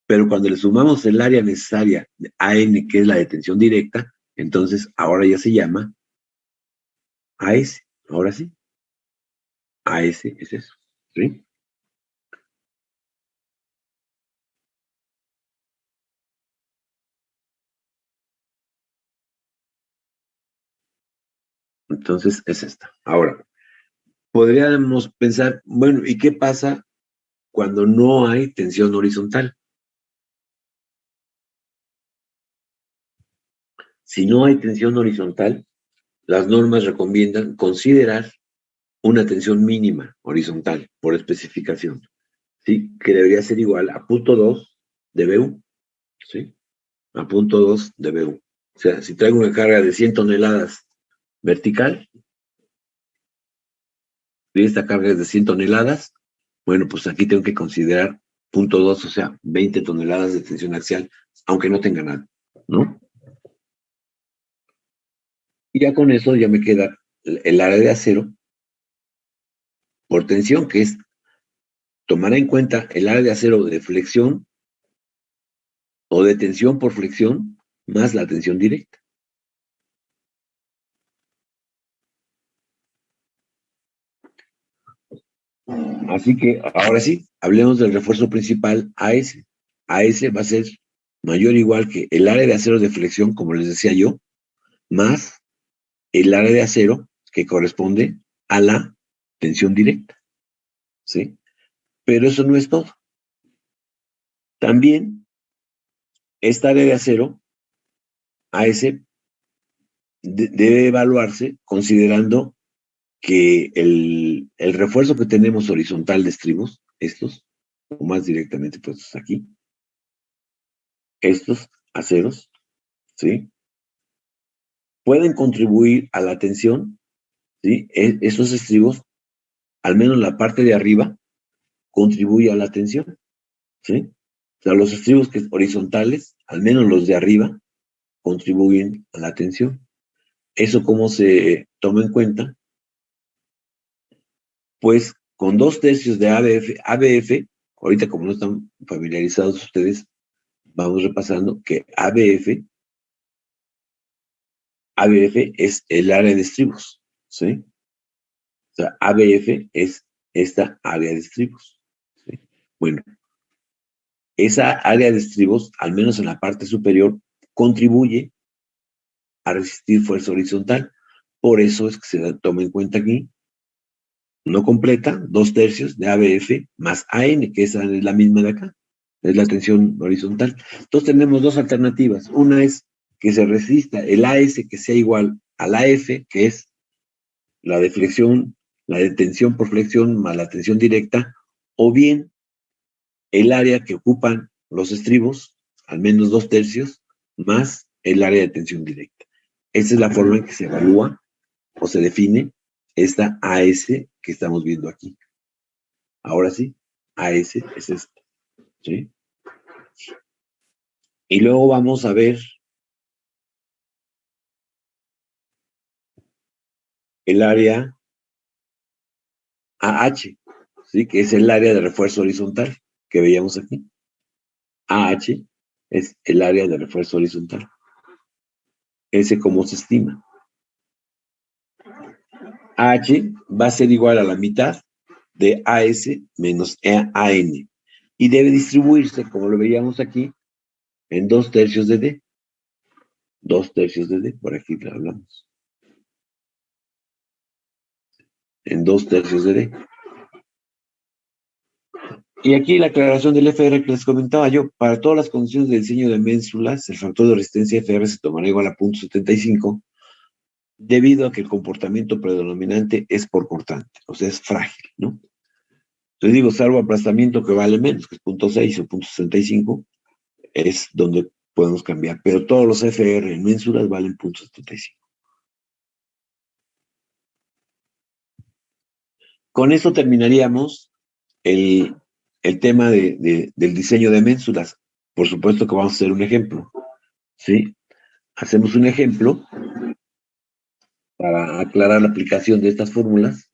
Pero cuando le sumamos el área necesaria de AN, que es la de tensión directa, entonces ahora ya se llama AS. Ahora sí, AS es eso, ¿sí? Entonces es esta. Ahora, podríamos pensar, bueno, ¿y qué pasa cuando no hay tensión horizontal? Si no hay tensión horizontal, las normas recomiendan considerar una tensión mínima horizontal por especificación, ¿sí? Que debería ser igual a punto 2 de BU, ¿sí? A punto 2 de BU. O sea, si traigo una carga de 100 toneladas vertical y esta carga es de 100 toneladas, bueno, pues aquí tengo que considerar punto 2, o sea, 20 toneladas de tensión axial, aunque no tenga nada, ¿no? Y ya con eso ya me queda el área de acero por tensión, que es tomar en cuenta el área de acero de flexión o de tensión por flexión más la tensión directa. Así que ahora sí, hablemos del refuerzo principal AS. AS va a ser mayor o igual que el área de acero de flexión, como les decía yo, más el área de acero que corresponde a la tensión directa, ¿sí? Pero eso no es todo. También esta área de acero, AS, debe evaluarse considerando que el refuerzo que tenemos horizontal de estribos, estos, o más directamente puestos aquí, estos aceros, ¿sí? Pueden contribuir a la tensión, ¿sí? Estos estribos, al menos la parte de arriba, contribuye a la tensión, ¿sí? O sea, los estribos horizontales, al menos los de arriba, contribuyen a la tensión. ¿Eso cómo se toma en cuenta? Pues con 2/3 de ABF, ahorita como no están familiarizados ustedes, vamos repasando que ABF es el área de estribos, ¿sí? O sea, ABF es esta área de estribos, ¿sí? Bueno, esa área de estribos, al menos en la parte superior, contribuye a resistir fuerza horizontal. Por eso es que se toma en cuenta aquí, no completa, 2/3 de ABF más AN, que esa es la misma de acá, es la tensión horizontal. Entonces tenemos dos alternativas. Una es que se resista el AS que sea igual al AF, que es la de flexión, la de tensión por flexión más la tensión directa, o bien el área que ocupan los estribos, al menos 2/3, más el área de tensión directa. Esa es la forma en que se evalúa o se define esta AS que estamos viendo aquí. Ahora sí, AS es esta, ¿sí? Y luego vamos a ver el área AH, ¿sí? Que es el área de refuerzo horizontal que veíamos aquí. AH es el área de refuerzo horizontal. Ese cómo se estima. AH va a ser igual a la mitad de AS menos AN. Y debe distribuirse, como lo veíamos aquí, en 2/3 de D. 2/3 de D, por aquí lo hablamos. En 2/3 de D. Y aquí la aclaración del FR que les comentaba yo, para todas las condiciones de diseño de ménsulas, el factor de resistencia FR se tomará igual a 0.75, debido a que el comportamiento predominante es por cortante, o sea, es frágil, ¿no? Entonces digo, salvo aplastamiento que vale menos, que es 0.6 o 0.65, es donde podemos cambiar, pero todos los FR en ménsulas valen 0.75. Con eso terminaríamos el, el tema del diseño de ménsulas. Por supuesto que vamos a hacer un ejemplo, ¿sí? Hacemos un ejemplo para aclarar la aplicación de estas fórmulas.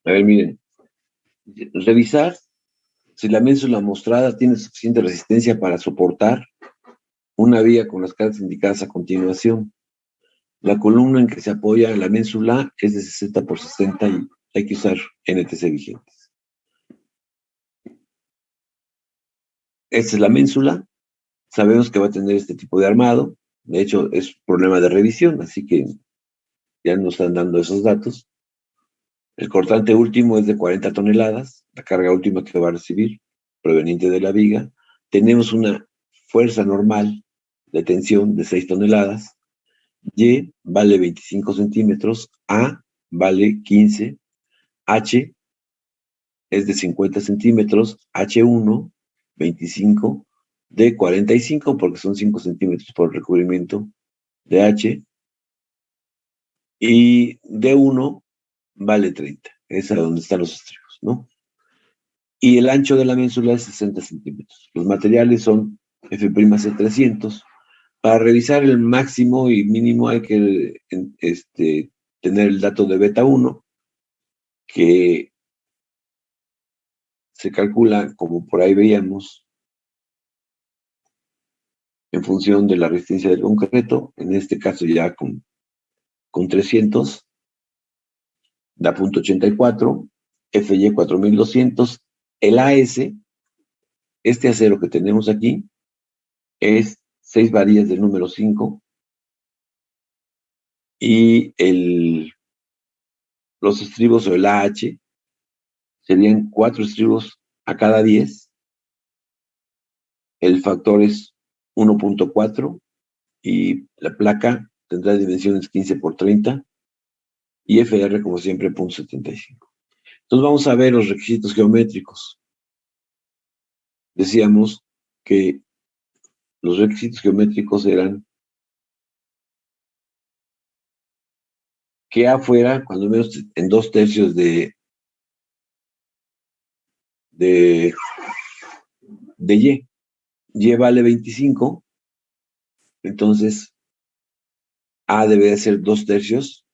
A ver, miren, revisar si la ménsula mostrada tiene suficiente resistencia para soportar una vía con las cargas indicadas a continuación. La columna en que se apoya la ménsula es de 60 por 60 y hay que usar NTC vigentes. Esta es la ménsula. Sabemos que va a tener este tipo de armado. De hecho, es problema de revisión, así que ya nos están dando esos datos. El cortante último es de 40 toneladas, la carga última que va a recibir, proveniente de la viga. Tenemos una fuerza normal de tensión de 6 toneladas. Y vale 25 centímetros, A vale 15, H es de 50 centímetros, H1, 25, D 45, porque son 5 centímetros por recubrimiento de H, y D1 vale 30, es a donde están los estribos, ¿no? Y el ancho de la ménsula es 60 centímetros. Los materiales son F'C300. Para revisar el máximo y mínimo hay que tener el dato de beta 1, que se calcula, como por ahí veíamos, en función de la resistencia del concreto, en este caso ya con 300, da .84, FY 4200, el AS, este acero que tenemos aquí, es 6 varillas del número 5, y los estribos o el AH serían 4 estribos a cada 10, el factor es 1.4 y la placa tendrá dimensiones 15 por 30 y FR, como siempre, 0.75. Entonces vamos a ver los requisitos geométricos. Decíamos que los requisitos geométricos eran que A fuera, cuando menos en 2/3 de Y. Y vale 25, entonces A debe de ser 2/3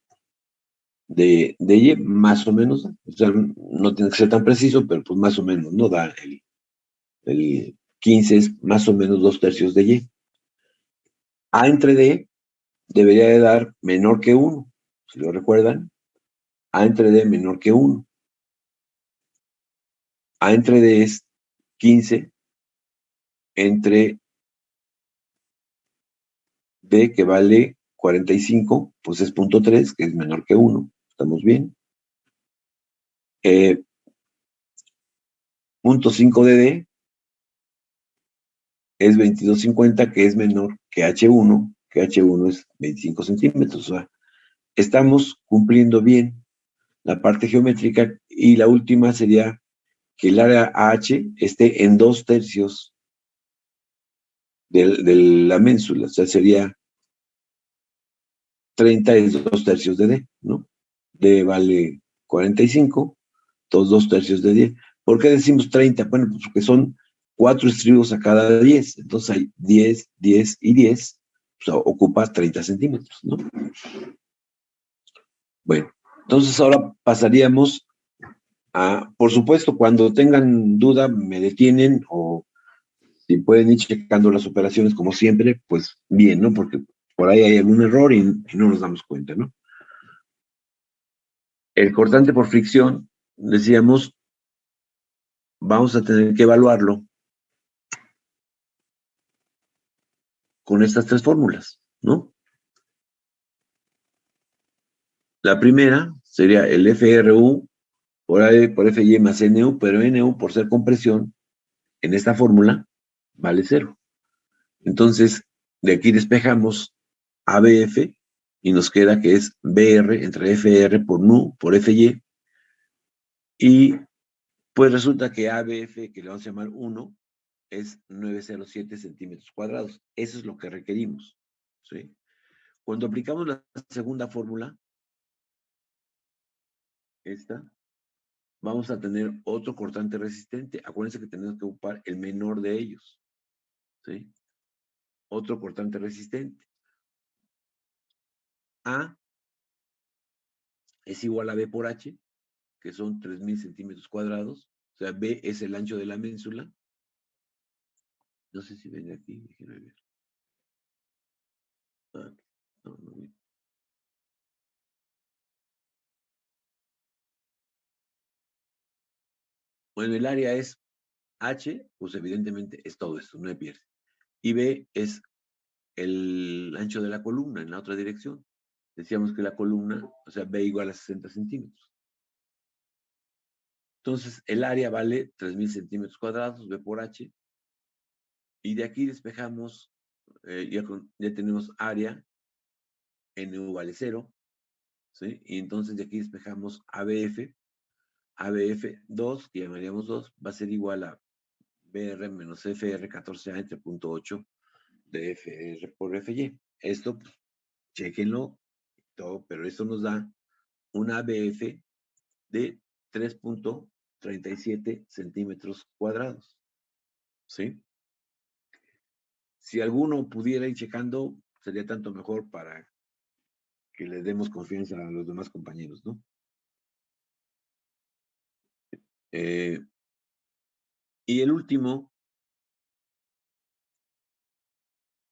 de Y, más o menos. O sea, no tiene que ser tan preciso, pero pues más o menos, ¿no? Da el 15 es más o menos 2/3 de Y. A entre D debería de dar menor que 1, si lo recuerdan. A entre D menor que 1. A entre D es 15 entre D, que vale 45, pues es 0.3, que es menor que 1. ¿Estamos bien? 0.5 de D es 22.50, que es menor que H1, que H1 es 25 centímetros. O sea, estamos cumpliendo bien la parte geométrica, y la última sería que el área AH esté en 2/3 de la ménsula. O sea, sería 30 es 2/3 de D, ¿no? D vale 45, todos 2/3 de 10. ¿Por qué decimos 30? Bueno, pues porque son 4 estribos a cada 10. Entonces hay 10, 10 y 10. O sea, ocupa 30 centímetros, ¿no? Bueno, entonces ahora pasaríamos a, por supuesto, cuando tengan duda, me detienen, o si pueden ir checando las operaciones como siempre, pues bien, ¿no? Porque por ahí hay algún error y no nos damos cuenta, ¿no? El cortante por fricción, decíamos, vamos a tener que evaluarlo con estas 3 fórmulas, ¿no? La primera sería el FRU por FY más NU, pero NU, por ser compresión, en esta fórmula vale 0. Entonces, de aquí despejamos ABF y nos queda que es BR entre FR por NU por FY, y pues resulta que ABF, que le vamos a llamar 1, es 907 centímetros cuadrados. Eso es lo que requerimos, ¿sí? Cuando aplicamos la segunda fórmula, esta, vamos a tener otro cortante resistente. Acuérdense que tenemos que ocupar el menor de ellos, ¿sí? Otro cortante resistente. A es igual a B por H, que son 3.000 centímetros cuadrados. O sea, B es el ancho de la ménsula. No sé si ven aquí, déjenme ver. Ah, no, no. Bueno, el área es H, pues evidentemente es todo esto, no hay pierde. Y B es el ancho de la columna en la otra dirección. Decíamos que la columna, o sea, B igual a 60 centímetros. Entonces, el área vale 3.000 centímetros cuadrados, B por H, y de aquí despejamos, ya tenemos área, NU vale 0, ¿sí? Y entonces de aquí despejamos ABF 2, que llamaríamos 2, va a ser igual a BR menos FR 14A entre punto 8 de FR por FY. Esto, pues, chequenlo, todo, pero esto nos da una ABF de 3.37 centímetros cuadrados, ¿sí? Si alguno pudiera ir checando, sería tanto mejor para que le demos confianza a los demás compañeros, ¿no? Eh, y el último,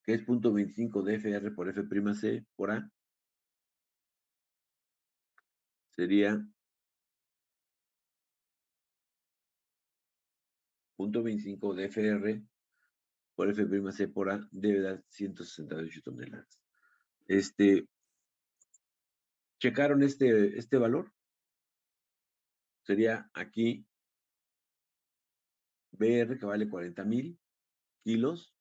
que es punto 25 de FR por F'C por A, sería punto 25 de FR por F'C por A, debe dar 168 toneladas. ¿Checaron este valor? Sería aquí BR, que vale 40,000 kilos,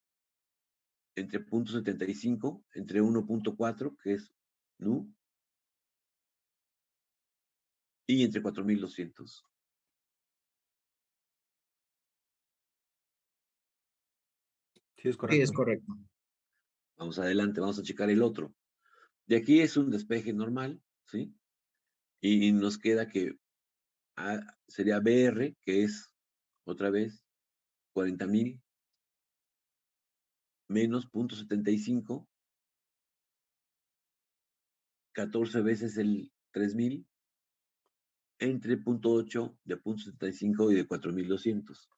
entre 0.75, entre 1.4, que es NU, y entre 4.200. Sí, es Sí, correcto. es correcto. Vamos adelante, vamos a checar el otro. De aquí es un despeje normal, ¿sí? Y nos queda que sería BR, que es, otra vez, 40,000 menos 0.75, 14 veces el 3.000, entre 0.8 de 0.75 y de 4.200.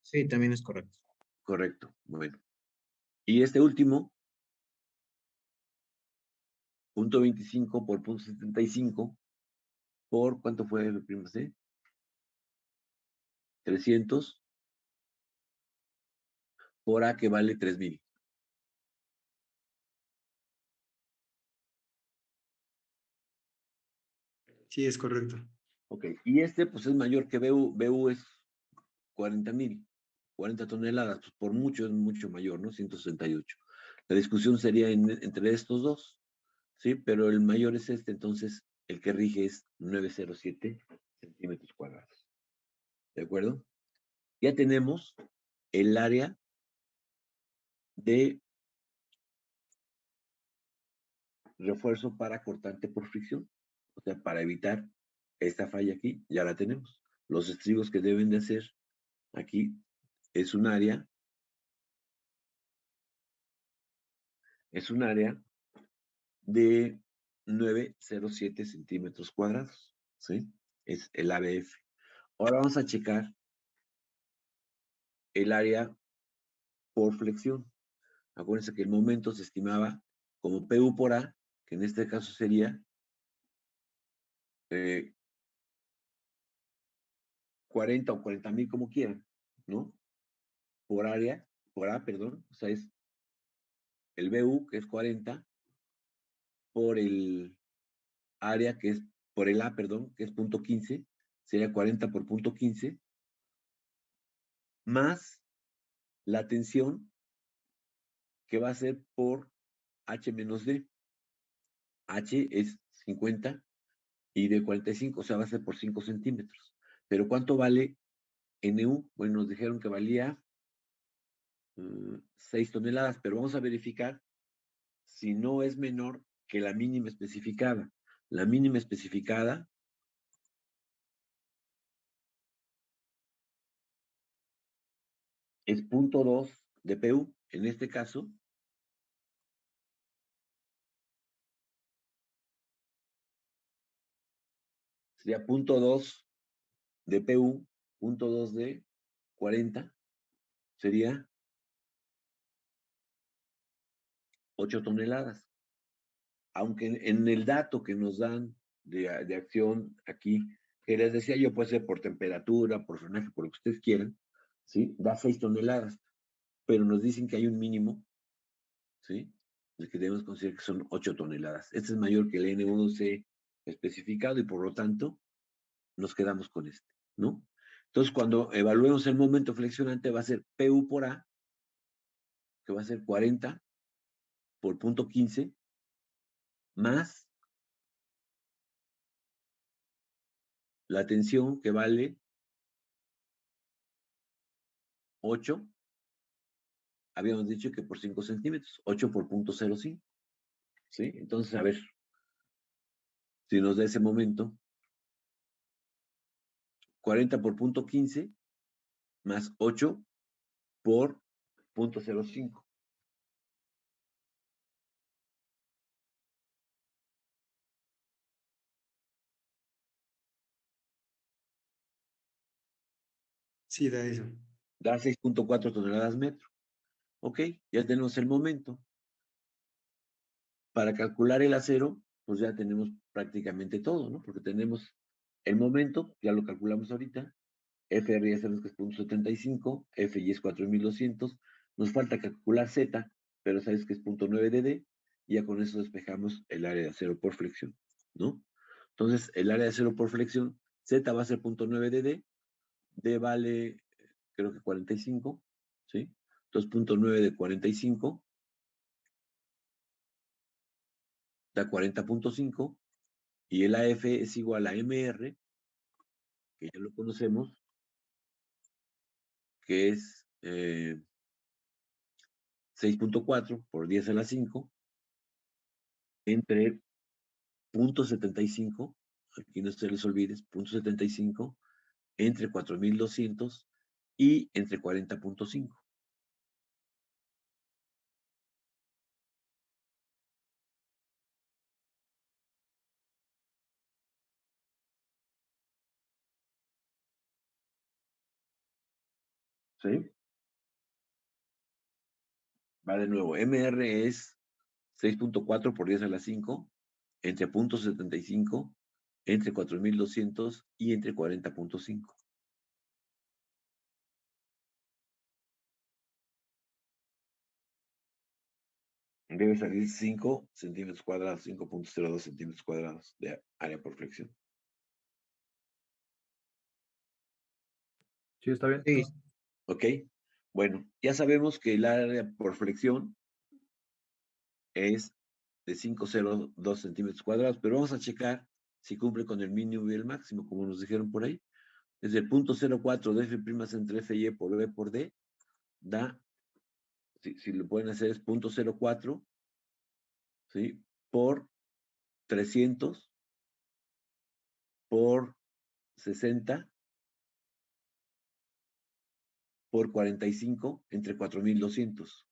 Sí, también es correcto. Correcto, bueno. Y este último, 0.25 por 0.75, por, ¿cuánto fue el primo C? 300, por A, que vale 3.000. Sí, es correcto. Ok, y este pues es mayor que BU. BU es 40,000, 40 toneladas, pues por mucho es mucho mayor, ¿no? 168. La discusión sería entre estos dos, ¿sí? Pero el mayor es este, entonces el que rige es 907 centímetros cuadrados. ¿De acuerdo? Ya tenemos el área de refuerzo para cortante por fricción, o sea, para evitar esta falla aquí, ya la tenemos. Los estribos que deben de hacer aquí es un área de 907 centímetros cuadrados, ¿sí? Es el ABF. Ahora vamos a checar el área por flexión. Acuérdense que el momento se estimaba como PU por A, que en este caso sería 40 o 40,000, como quieran, ¿no? Por A, perdón, o sea, es el BU, que es 40, por el área, que es, por el A, perdón, que es punto 15, sería 40 por punto 15, más la tensión, que va a ser por H menos D. H es 50 y D 45, o sea, va a ser por 5 centímetros. Pero ¿cuánto vale NU? Bueno, nos dijeron que valía 6 toneladas, pero vamos a verificar si no es menor que la mínima especificada. La mínima especificada es 0.2 de PU. En este caso, sería 0.2 de PU, 0.2 de 40, sería 8 toneladas. Aunque en el dato que nos dan de acción aquí, que les decía yo, puede ser por temperatura, por frenaje, por lo que ustedes quieran, ¿sí? Da 6 toneladas, pero nos dicen que hay un mínimo, ¿sí? El que debemos considerar que son 8 toneladas. Este es mayor que el N1C especificado y por lo tanto nos quedamos con este, ¿no? Entonces, cuando evaluemos el momento flexionante, va a ser PU por A, que va a ser 40 por punto 15, más la tensión que vale 8, habíamos dicho que por 5 centímetros, 8 por punto 0,5, ¿sí? Entonces, a ver, si nos da ese momento, 40 por punto 15 más 8 por punto 0,5. Sí, da eso. Da 6.4 toneladas metro. Ok, ya tenemos el momento. Para calcular el acero, pues ya tenemos prácticamente todo, ¿no? Porque tenemos el momento, ya lo calculamos ahorita, FR ya sabemos que es 0.75, FY es 4200, nos falta calcular Z, pero sabes que es 0.9 dd, y ya con eso despejamos el área de acero por flexión, ¿no? Entonces, el área de acero por flexión, Z va a ser 0.9 dd, D vale, creo que 45, ¿sí? Entonces, 0.9 de 45 da 40.5, y el AF es igual a MR, que ya lo conocemos, que es 6.4 por 10 a la 5, entre 0.75, aquí no se les olvide, 0.75, entre 4200 y entre 40.5. ¿Sí? Va de nuevo, MR es 6.4 por 10 a la 5, entre 0.75, entre 4200 y entre 40.5. Debe salir 5 centímetros cuadrados, 5.02 centímetros cuadrados de área por flexión. Sí, está bien. Sí. ¿Ok? Bueno, ya sabemos que el área por flexión es de 5,02 centímetros cuadrados, pero vamos a checar si cumple con el mínimo y el máximo, como nos dijeron por ahí. Desde el 0.04 de F' entre FY por B por D, da, si lo pueden hacer, es 0.04, ¿sí? Por 300, por 60, por 45, entre 4200.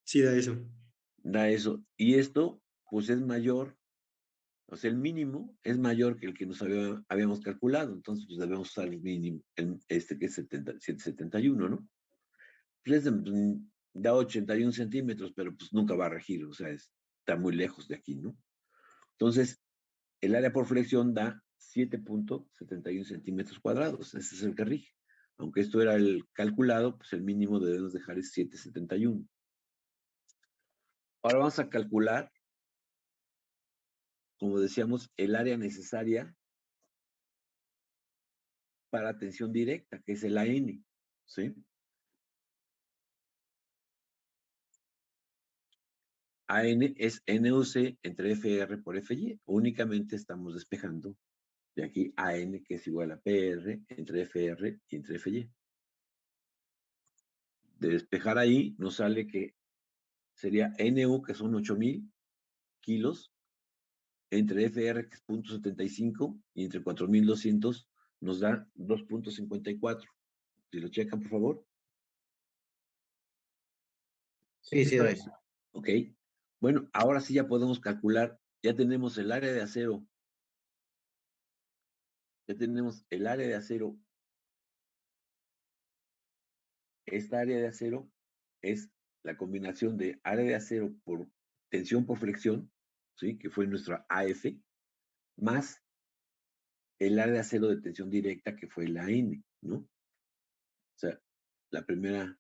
Sí, da eso. Da eso. Y esto, pues es mayor, o sea, el mínimo es mayor que el que nos habíamos calculado. Entonces, pues debemos usar el mínimo, este que es 771, ¿no? Pues da 81 centímetros, pero pues nunca va a regir, o sea, está muy lejos de aquí, ¿no? Entonces, el área por flexión da 7.71 centímetros cuadrados, ese es el que rige. Aunque esto era el calculado, pues el mínimo debemos dejar es 771. Ahora vamos a calcular, como decíamos, el área necesaria para tensión directa, que es el AN, ¿sí? AN es NUC entre FR por FY. Únicamente estamos despejando de aquí AN, que es igual a PR entre FR y entre FY. De despejar ahí, nos sale que sería NU, que son 8000 kilos, entre FR, que es 0.75, y entre 4200 nos da 2.54. Si lo checan, por favor. Sí, sí, da eso. Ok. Bueno, ahora sí ya podemos calcular. Ya tenemos el área de acero. Ya tenemos el área de acero. Esta área de acero es la combinación de área de acero por tensión por flexión, ¿sí? Que fue nuestra AF, más el área de acero de tensión directa, que fue la N, ¿no? O sea, la primera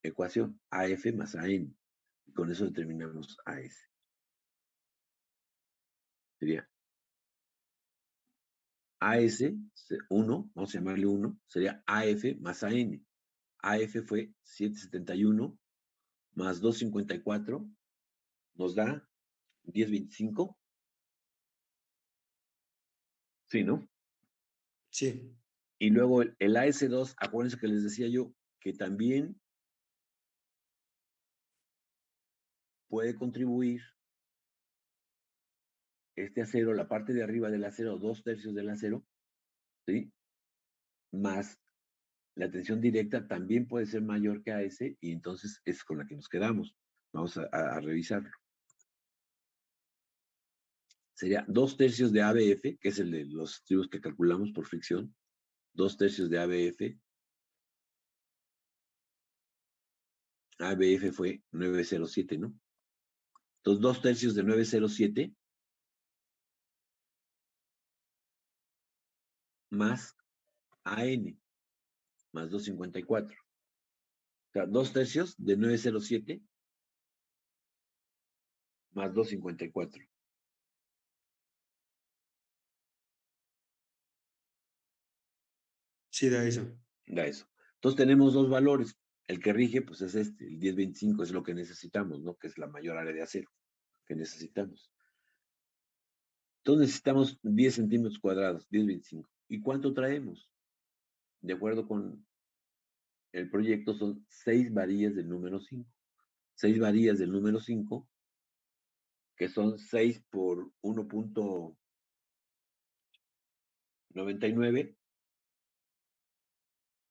ecuación, AF más AN. Y con eso determinamos AS. Sería AS, 1, vamos a llamarle 1, sería AF más AN. AF fue 771 más 254, nos da 1025. Sí, ¿no? Sí, Y luego el AS2, acuérdense que les decía yo que también puede contribuir este acero, la parte de arriba del acero, 2/3 del acero, ¿sí? Más la tensión directa también puede ser mayor que AS y entonces es con la que nos quedamos. Vamos a revisarlo. Sería 2/3 de ABF, que es el de los estribos que calculamos por fricción. 2/3 de ABF. ABF fue 907, ¿no? Entonces, 2/3 de 907 más AN, más 254. O sea, 2/3 de 907 más 254. sí da eso. Da eso. Entonces tenemos dos valores. El que rige, pues es este, el 1025 es lo que necesitamos, ¿no? Que es la mayor área de acero que necesitamos. Entonces necesitamos 10 centímetros cuadrados, 1025. ¿Y cuánto traemos? De acuerdo con el proyecto, son 6 varillas del número 5. 6 varillas del número 5, que son 6 por 1.99,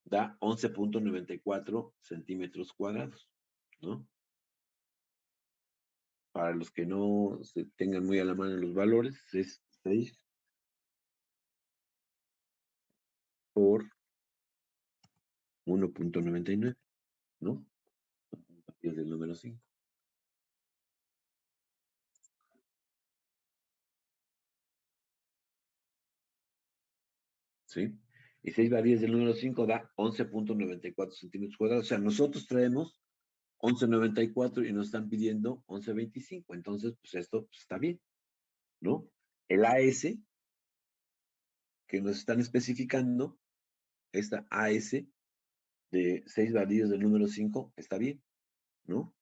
da 11.94 centímetros cuadrados, ¿no? Para los que no se tengan muy a la mano los valores, es 6 por 1.99, ¿no? Y es del número 5, ¿sí? Y 6 varillas del número 5 da 11.94 centímetros cuadrados. O sea, nosotros traemos 11.94 y nos están pidiendo 11.25. Entonces, pues esto pues, está bien, ¿no? El AS que nos están especificando, esta AS de 6 varillas del número 5, está bien, ¿no?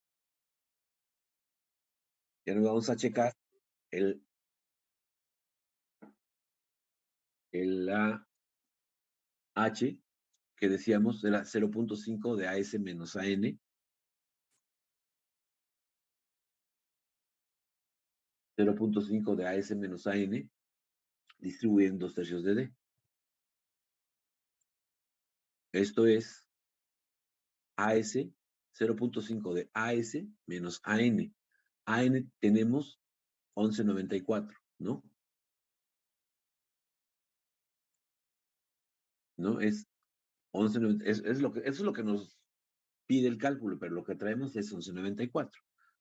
Ya nos vamos a checar el, el AH, que decíamos era 0.5 de AS menos AN, 0.5 de AS menos AN, distribuido en 2/3 de D. Esto es AS, 0.5 de AS menos AN. AN tenemos 11.94, ¿no? ¿No? Es 11.90, eso es lo que nos pide el cálculo, pero lo que traemos es 11.94.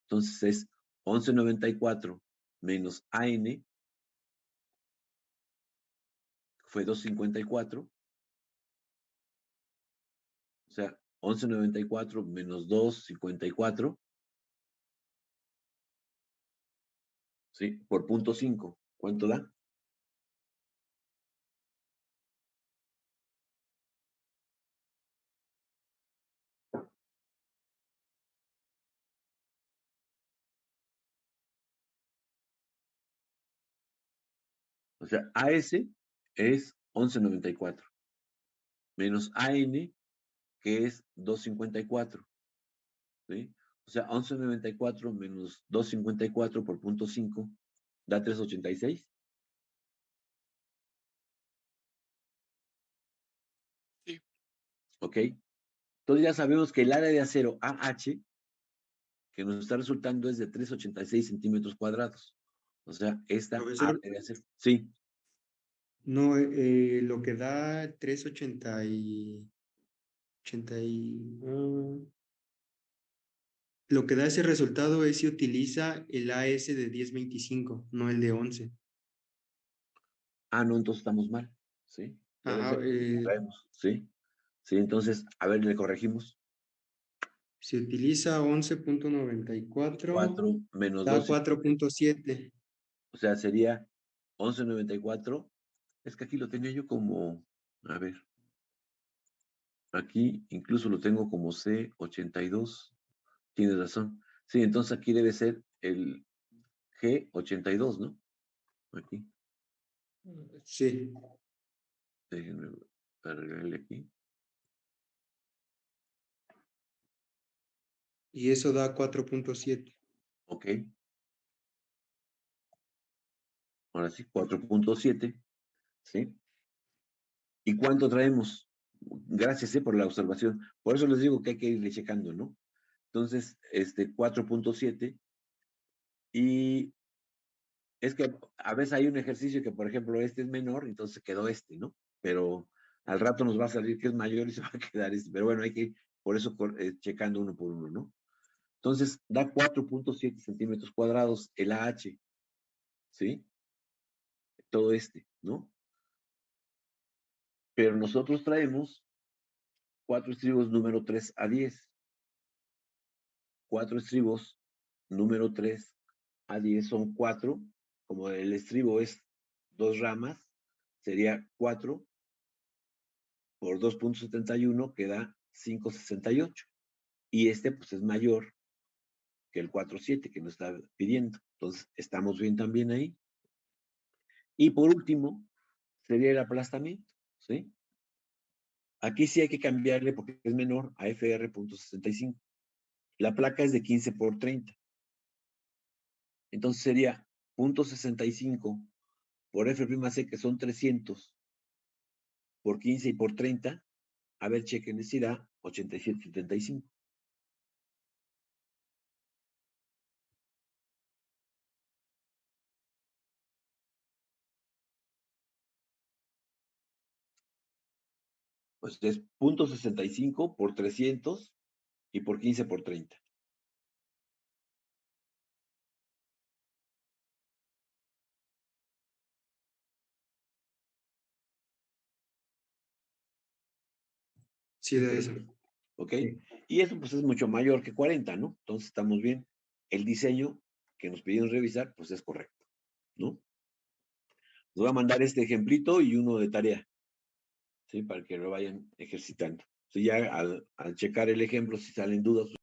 Entonces es 11.94 menos AN, fue 2.54, o sea, 11.94 menos 2.54, ¿sí? Por 0.5. ¿Cuánto da? O sea, AS es 11.94 menos AN, que es 2.54, ¿sí? O sea, 11.94 menos 2.54 por 0.5 da 3.86. Sí. ¿Ok? Entonces ya sabemos que el área de acero AH que nos está resultando es de 386 centímetros cuadrados. O sea, esta área Profesor, de acero. Sí, no, lo que da 380 y 80 y Lo que da ese resultado es si utiliza el AS de 1025, no el de 11. Ah, no, entonces estamos mal, ¿sí? Debe Ajá, ser lo que traemos, ¿sí? Sí, entonces, a ver, le corregimos. se utiliza 11.94, 4 menos da 12, 4.7. o sea, sería 11.94. Es que aquí lo tenía yo como, a ver, aquí incluso lo tengo como C82. Tienes razón. Sí, entonces aquí debe ser el G82, ¿no? Aquí. Sí, Déjenme agregarle aquí. y eso da 4.7. Ok. Ahora sí, 4.7. ¿Sí? ¿Y cuánto traemos? Gracias, por la observación. Por eso les digo que hay que irle checando, ¿no? Entonces, 4.7. Y es que a veces hay un ejercicio que, por ejemplo, este es menor, entonces quedó ¿no? Pero al rato nos va a salir que es mayor y se va a quedar este. Pero bueno, hay que ir por eso checando uno por uno, ¿no? Entonces, da 4.7 centímetros cuadrados el AH, ¿sí? Todo ¿no? Pero nosotros traemos 4 estribos número 3 a 10. 4 estribos número 3 a 10 son 4. Como el estribo es 2 ramas, sería 4 por 2.71, que da 5.68. Y pues es mayor que el 4.7 que nos está pidiendo. Entonces, estamos bien también ahí. Y por último, sería el aplastamiento, ¿sí? Aquí sí hay que cambiarle porque es menor a FR.65. La placa es de 15 por 30. Entonces sería 0.65 por F', que son 300, por 15 y por 30. A ver, chequen, si da 87.75. Pues es 0.65 por 300 y por 15 por 30. Sí, de eso. ¿Ok? Sí. Y eso pues es mucho mayor que 40, ¿no? Entonces estamos bien. El diseño que nos pidieron revisar, pues es correcto, ¿no? Nos va a mandar este ejemplito y uno de tarea, ¿sí? Para que lo vayan ejercitando. Si ya al checar el ejemplo, si salen dudas,